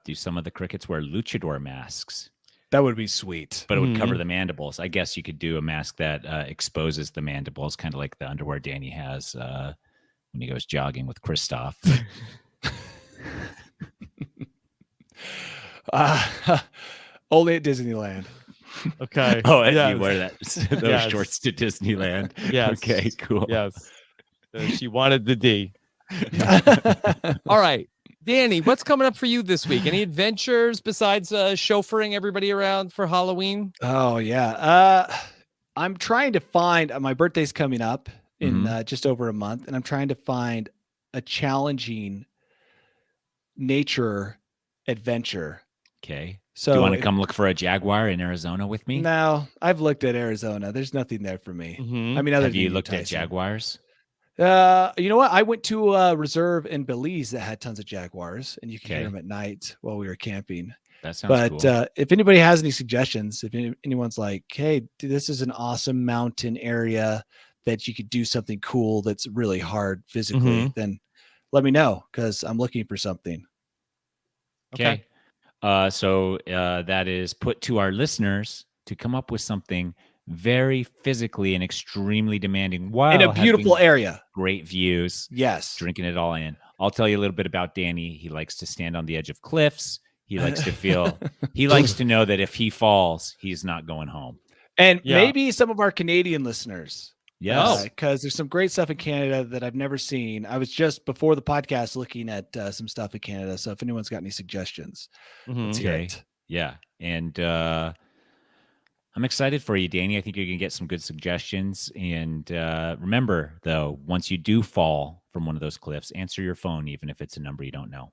[SPEAKER 2] do some of the crickets wear luchador masks?
[SPEAKER 3] That would be sweet.
[SPEAKER 2] But it would cover the mandibles. I guess you could do a mask that exposes the mandibles, kind of like the underwear Danny has when he goes jogging with Christoph.
[SPEAKER 3] Only at Disneyland.
[SPEAKER 1] Okay.
[SPEAKER 2] Oh, and you wear those shorts to Disneyland.
[SPEAKER 1] Yes.
[SPEAKER 2] Okay, cool.
[SPEAKER 1] Yes. She wanted the D. All right. Danny, what's coming up for you this week? Any adventures besides chauffeuring everybody around for Halloween?
[SPEAKER 3] Oh, yeah. I'm trying to find my birthday's coming up in just over a month, and I'm trying to find a challenging nature adventure.
[SPEAKER 2] Okay.
[SPEAKER 3] So
[SPEAKER 2] do you want to come look for a jaguar in Arizona with me?
[SPEAKER 3] No, I've looked at Arizona. There's nothing there for me. I mean,
[SPEAKER 2] have you looked at jaguars?
[SPEAKER 3] You know what? I went to a reserve in Belize that had tons of jaguars, and you can hear them at night while we were camping.
[SPEAKER 2] That sounds
[SPEAKER 3] cool. If anybody has any suggestions, if anyone's like, hey, this is an awesome mountain area that you could do something cool that's really hard physically, then let me know because I'm looking for something.
[SPEAKER 2] Okay. So that is put to our listeners to come up with something very physically and extremely demanding while
[SPEAKER 3] in a beautiful area,
[SPEAKER 2] great views.
[SPEAKER 3] Yes.
[SPEAKER 2] Drinking it all in. I'll tell you a little bit about Danny. He likes to stand on the edge of cliffs. He likes to he likes to know that if he falls, he's not going home.
[SPEAKER 3] And maybe some of our Canadian listeners.
[SPEAKER 2] Yes.
[SPEAKER 3] Because there's some great stuff in Canada that I've never seen. I was just before the podcast looking at some stuff in Canada. So if anyone's got any suggestions, let's hear it.
[SPEAKER 2] Yeah. And I'm excited for you, Danny. I think you're going to get some good suggestions. And remember, though, once you do fall from one of those cliffs, answer your phone, even if it's a number you don't know.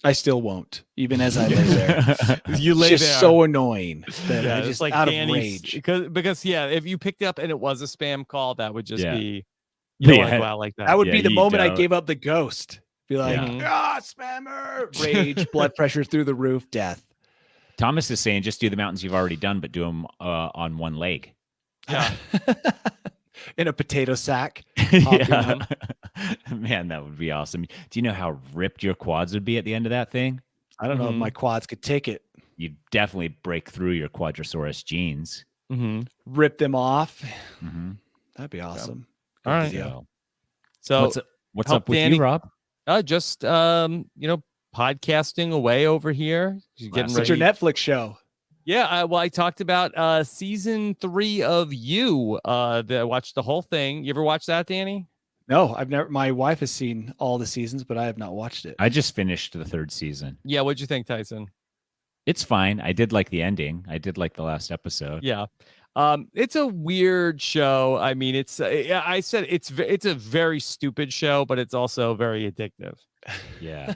[SPEAKER 3] I still won't, even as I lay there.
[SPEAKER 1] You lay
[SPEAKER 3] it's just
[SPEAKER 1] there.
[SPEAKER 3] so annoying that I just
[SPEAKER 1] like
[SPEAKER 3] out
[SPEAKER 1] Danny's,
[SPEAKER 3] of rage.
[SPEAKER 1] Because if you picked up and it was a spam call, that would just be like that.
[SPEAKER 3] That would be the moment I gave up the ghost. Be like, spammer, rage, blood pressure through the roof, death.
[SPEAKER 2] Thomas is saying just do the mountains you've already done, but do them on one leg.
[SPEAKER 1] Yeah.
[SPEAKER 3] In a potato sack.
[SPEAKER 2] Man, that would be awesome. Do you know how ripped your quads would be at the end of that thing?
[SPEAKER 3] I don't know if my quads could take it.
[SPEAKER 2] You'd definitely break through your Quadrosaurus jeans.
[SPEAKER 3] Rip them off. That'd be awesome.
[SPEAKER 1] All right.
[SPEAKER 2] So what's up with Danny, you, Rob?
[SPEAKER 1] Just podcasting away over here.
[SPEAKER 3] Getting ready. What's your Netflix show?
[SPEAKER 1] Yeah, I talked about season 3 of You. I watched the whole thing. You ever watch that, Danny?
[SPEAKER 3] No, I've never. My wife has seen all the seasons, but I have not watched it.
[SPEAKER 2] I just finished the 3rd season.
[SPEAKER 1] Yeah, what'd you think, Tyson?
[SPEAKER 2] It's fine. I did like the ending. I did like the last episode.
[SPEAKER 1] Yeah. It's a weird show. I mean, I said it's a very stupid show, but it's also very addictive.
[SPEAKER 2] Yeah.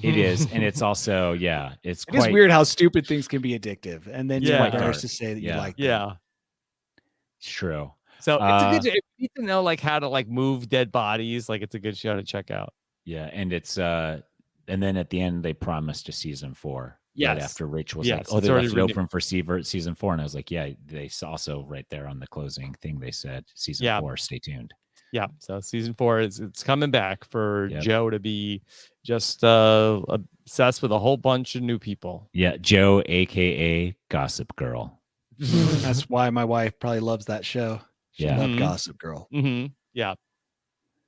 [SPEAKER 2] It is, and it's also it's
[SPEAKER 3] weird how stupid things can be addictive, and then you're embarrassed to say that you like them.
[SPEAKER 1] Yeah,
[SPEAKER 2] it's true.
[SPEAKER 1] So it's a good. If you need to know how to move dead bodies, it's a good show to check out.
[SPEAKER 2] Yeah, and it's and then at the end they promised a season 4.
[SPEAKER 1] Yes.
[SPEAKER 2] Right after Rachel was like, "Oh, they left it open for season 4," and I was like, "Yeah." They also right there on the closing thing they said season 4. Stay tuned.
[SPEAKER 1] Yeah, so season 4 it's coming back for Joe to be just obsessed with a whole bunch of new people.
[SPEAKER 2] Yeah, Joe, aka Gossip Girl.
[SPEAKER 3] That's why my wife probably loves that show. She loved Gossip Girl.
[SPEAKER 1] Yeah.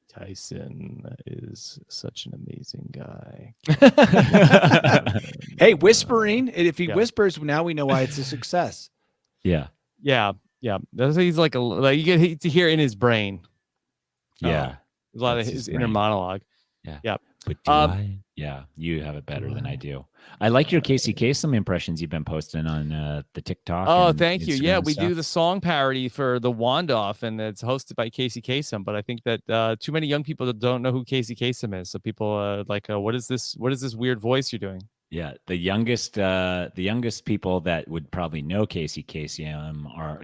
[SPEAKER 1] Tyson is such an amazing guy.
[SPEAKER 3] Hey, whispering. If he whispers, now we know why it's a success.
[SPEAKER 2] Yeah.
[SPEAKER 1] He's like you get to hear in his brain.
[SPEAKER 2] Yeah.
[SPEAKER 1] A lot of his inner monologue.
[SPEAKER 2] Yeah. But you have it better than I do. I like your Casey Kasem impressions you've been posting on the TikTok.
[SPEAKER 1] Oh, thank you. Yeah, we do the song parody for the Wand-Off, and it's hosted by Casey Kasem. But I think that too many young people don't know who Casey Kasem is. So people what is this? What is this weird voice you're doing?
[SPEAKER 2] Yeah, the youngest people that would probably know Casey Kasem are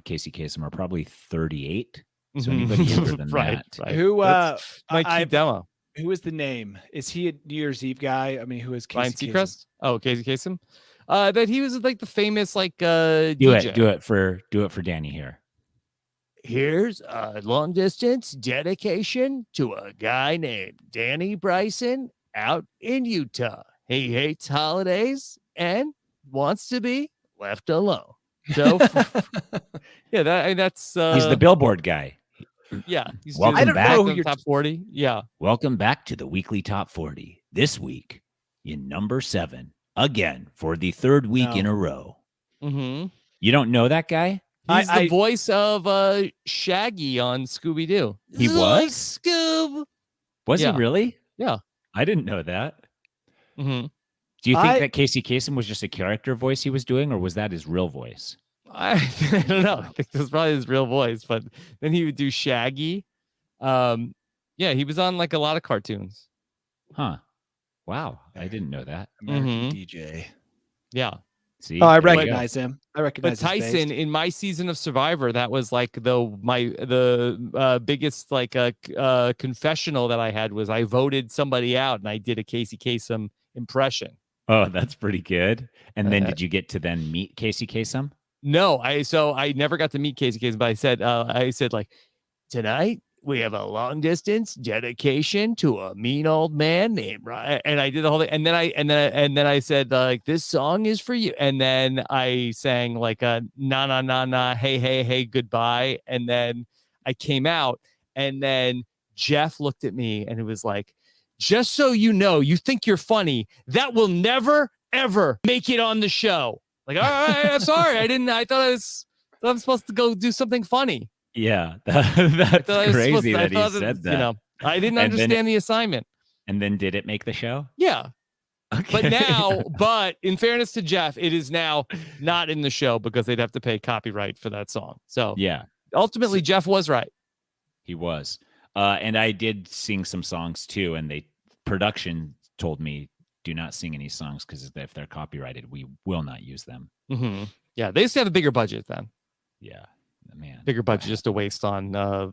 [SPEAKER 2] probably 38. So anybody younger than
[SPEAKER 1] right,
[SPEAKER 2] that.
[SPEAKER 1] right.
[SPEAKER 3] Who
[SPEAKER 1] That's my key demo.
[SPEAKER 3] who is the name? Is he a New Year's Eve guy? I mean, who is
[SPEAKER 1] Ryan
[SPEAKER 3] Casey Kasem?
[SPEAKER 1] Seacrest? Oh, Casey Kasem. That he was like the famous like
[SPEAKER 2] Do
[SPEAKER 1] DJ.
[SPEAKER 2] it for Danny here.
[SPEAKER 1] Here's a long distance dedication to a guy named Danny Bryson out in Utah. He hates holidays and wants to be left alone. So yeah, that's
[SPEAKER 2] He's the Billboard guy.
[SPEAKER 1] yeah. He's
[SPEAKER 2] Welcome
[SPEAKER 1] doing
[SPEAKER 3] I don't
[SPEAKER 2] back.
[SPEAKER 3] know who
[SPEAKER 1] the
[SPEAKER 3] you're
[SPEAKER 1] top 40. Yeah.
[SPEAKER 2] Welcome back to the weekly top 40. This week in number 7 again for the third week in a row.
[SPEAKER 1] Mm-hmm.
[SPEAKER 2] You don't know that guy?
[SPEAKER 1] He's the voice of Shaggy on Scooby Doo.
[SPEAKER 2] He was?
[SPEAKER 1] Scoob.
[SPEAKER 2] Was he
[SPEAKER 1] Yeah.
[SPEAKER 2] really?
[SPEAKER 1] Yeah.
[SPEAKER 2] I didn't know that.
[SPEAKER 1] Mm-hmm.
[SPEAKER 2] Do you think that Casey Kasem was just a character voice he was doing, or was that his real voice?
[SPEAKER 1] I don't know. I think that's probably his real voice, but then he would do Shaggy. Yeah, he was on like a lot of cartoons.
[SPEAKER 2] Huh. Wow. I didn't know that.
[SPEAKER 3] American DJ.
[SPEAKER 1] Yeah.
[SPEAKER 2] See?
[SPEAKER 3] Oh, I
[SPEAKER 2] There you go.
[SPEAKER 3] recognize him. I
[SPEAKER 1] But
[SPEAKER 3] recognize his
[SPEAKER 1] Tyson,
[SPEAKER 3] face.
[SPEAKER 1] in my season of Survivor, that was like the biggest like confessional that I had was I voted somebody out and I did a Casey Kasem impression.
[SPEAKER 2] Oh, that's pretty good. And then did you get to then meet Casey Kasem?
[SPEAKER 1] No, I never got to meet Casey Kasem, but I said like tonight we have a long distance dedication to a mean old man named Ryan, and I did the whole thing, and then I said like this song is for you, and then I sang like a na na na na hey hey hey goodbye, and then I came out, and then Jeff looked at me and it was like, just so you know, you think you're funny, that will never ever make it on the show. Like, all right, I'm sorry, I thought I'm supposed to go do something funny.
[SPEAKER 2] Yeah, that's crazy that he said that.
[SPEAKER 1] You know, I didn't understand the assignment.
[SPEAKER 2] And then did it make the show?
[SPEAKER 1] Yeah.
[SPEAKER 2] Okay.
[SPEAKER 1] But in fairness to Jeff, it is now not in the show because they'd have to pay copyright for that song. So
[SPEAKER 2] yeah,
[SPEAKER 1] ultimately, Jeff was right.
[SPEAKER 2] He was. And I did sing some songs too. And production told me, do not sing any songs because if they're copyrighted, we will not use them.
[SPEAKER 1] Mm-hmm. Yeah, they used to have a bigger budget then.
[SPEAKER 2] Yeah, man.
[SPEAKER 1] Bigger budget just to waste on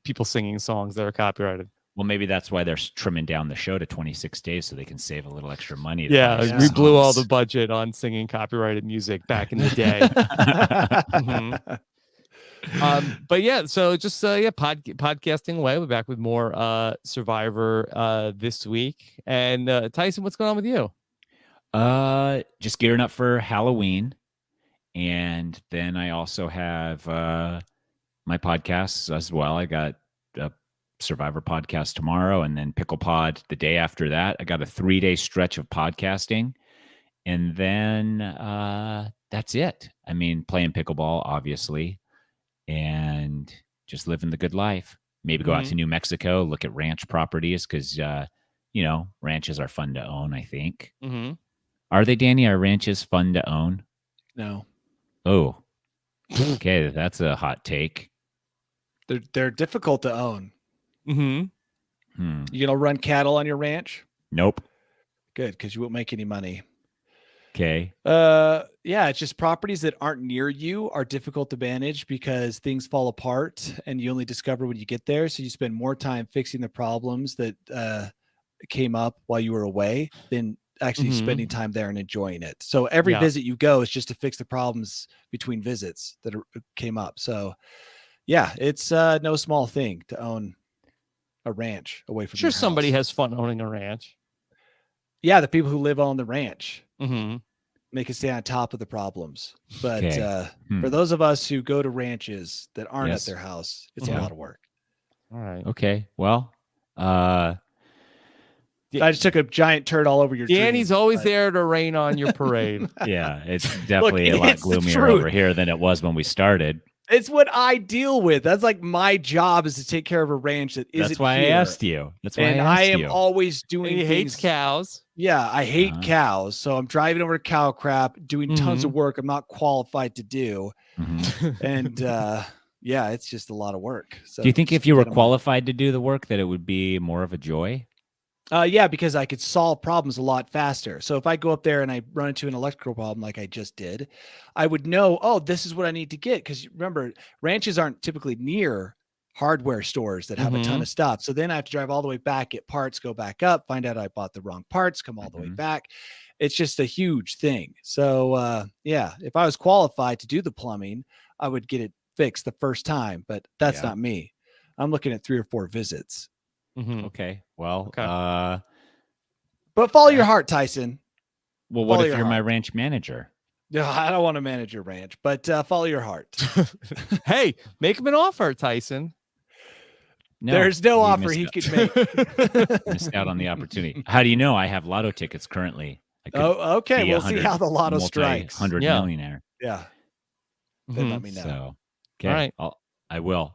[SPEAKER 1] people singing songs that are copyrighted.
[SPEAKER 2] Well, maybe that's why they're trimming down the show to 26 days so they can save a little extra money.
[SPEAKER 1] Yeah, we blew all the budget on singing copyrighted music back in the day. Mm-hmm. But yeah, so just podcasting away. We're back with more Survivor this week. And Tyson, what's going on with you?
[SPEAKER 2] Just gearing up for Halloween. And then I also have my podcasts as well. I got a Survivor podcast tomorrow and then Pickle Pod the day after that. I got a 3-day stretch of podcasting. And then that's it. I mean, playing pickleball, obviously, and just living the good life. Maybe go out to New Mexico, look at ranch properties because, ranches are fun to own, I think.
[SPEAKER 1] Mm-hmm.
[SPEAKER 2] Are they, Danny? Are ranches fun to own?
[SPEAKER 3] No.
[SPEAKER 2] Oh, okay. That's a hot take.
[SPEAKER 3] They're difficult to own.
[SPEAKER 1] Mm-hmm.
[SPEAKER 3] You gonna run cattle on your ranch?
[SPEAKER 2] Nope.
[SPEAKER 3] Good, because you won't make any money.
[SPEAKER 2] Okay.
[SPEAKER 3] Yeah, it's just properties that aren't near you are difficult to manage because things fall apart and you only discover when you get there. So you spend more time fixing the problems that came up while you were away than actually spending time there and enjoying it. So every visit you go is just to fix the problems between visits that came up. So yeah, it's no small thing to own a ranch away from your house.
[SPEAKER 1] Somebody has fun owning a ranch.
[SPEAKER 3] Yeah, the people who live on the ranch
[SPEAKER 1] Mm-hmm.
[SPEAKER 3] make it stay on top of the problems. But
[SPEAKER 2] Okay.
[SPEAKER 3] For those of us who go to ranches that aren't
[SPEAKER 2] Yes.
[SPEAKER 3] at their house, it's a lot of work.
[SPEAKER 1] All right.
[SPEAKER 2] Okay. Well,
[SPEAKER 3] I just took a giant turd all over your
[SPEAKER 1] Danny's
[SPEAKER 3] dream,
[SPEAKER 1] always
[SPEAKER 3] but-
[SPEAKER 1] there to rain on your parade.
[SPEAKER 2] yeah, it's definitely a lot
[SPEAKER 3] it's the
[SPEAKER 2] gloomier
[SPEAKER 3] truth.
[SPEAKER 2] over here than it was when we started.
[SPEAKER 3] It's what I deal with. That's like my job is to take care of a ranch that isn't
[SPEAKER 2] That's why
[SPEAKER 3] here.
[SPEAKER 2] I asked you. That's why
[SPEAKER 3] And
[SPEAKER 2] I
[SPEAKER 3] I
[SPEAKER 2] asked
[SPEAKER 3] am
[SPEAKER 2] you.
[SPEAKER 3] always doing
[SPEAKER 1] He hates
[SPEAKER 3] things.
[SPEAKER 1] cows.
[SPEAKER 3] Yeah, I hate
[SPEAKER 2] Uh-huh.
[SPEAKER 3] cows. So I'm driving over to cow crap, doing tons of work I'm not qualified to do.
[SPEAKER 2] Mhm.
[SPEAKER 3] And yeah, it's just a lot of work. So
[SPEAKER 2] Do you think
[SPEAKER 3] just
[SPEAKER 2] if you were
[SPEAKER 3] get 'em-
[SPEAKER 2] qualified to do the work that it would be more of a joy?
[SPEAKER 3] Yeah, because I could solve problems a lot faster. So if I go up there and I run into an electrical problem like I just did, I would know, oh, this is what I need to get. Because remember, ranches aren't typically near hardware stores that have a ton of stuff. So then I have to drive all the way back, get parts, go back up, find out I bought the wrong parts, come all the way back. It's just a huge thing. So yeah, if I was qualified to do the plumbing, I would get it fixed the first time, but that's not me. I'm looking at 3 or 4 visits.
[SPEAKER 2] Okay. Well,
[SPEAKER 3] but follow your heart, Tyson.
[SPEAKER 2] Well, what if you're my ranch manager?
[SPEAKER 3] No, I don't want to manage your ranch, but follow your heart.
[SPEAKER 1] Hey, make him an offer, Tyson.
[SPEAKER 2] No,
[SPEAKER 3] there's no offer he could make.
[SPEAKER 2] Missed out on the opportunity. How do you know? I have lotto tickets currently.
[SPEAKER 3] Okay. We'll see how the lotto strikes.
[SPEAKER 2] 100 millionaire.
[SPEAKER 3] Yeah. Then let me know.
[SPEAKER 2] So, okay.
[SPEAKER 1] All right.
[SPEAKER 2] I will.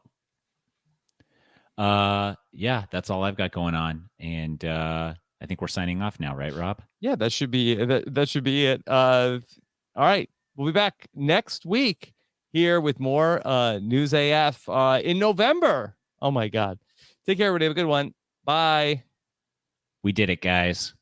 [SPEAKER 2] Yeah, that's all I've got going on. And I think we're signing off now, right, Rob?
[SPEAKER 1] Yeah, that should be that should be it. All right. We'll be back next week here with more News AF in November. Oh my God. Take care, everybody. Have a good one. Bye.
[SPEAKER 2] We did it, guys.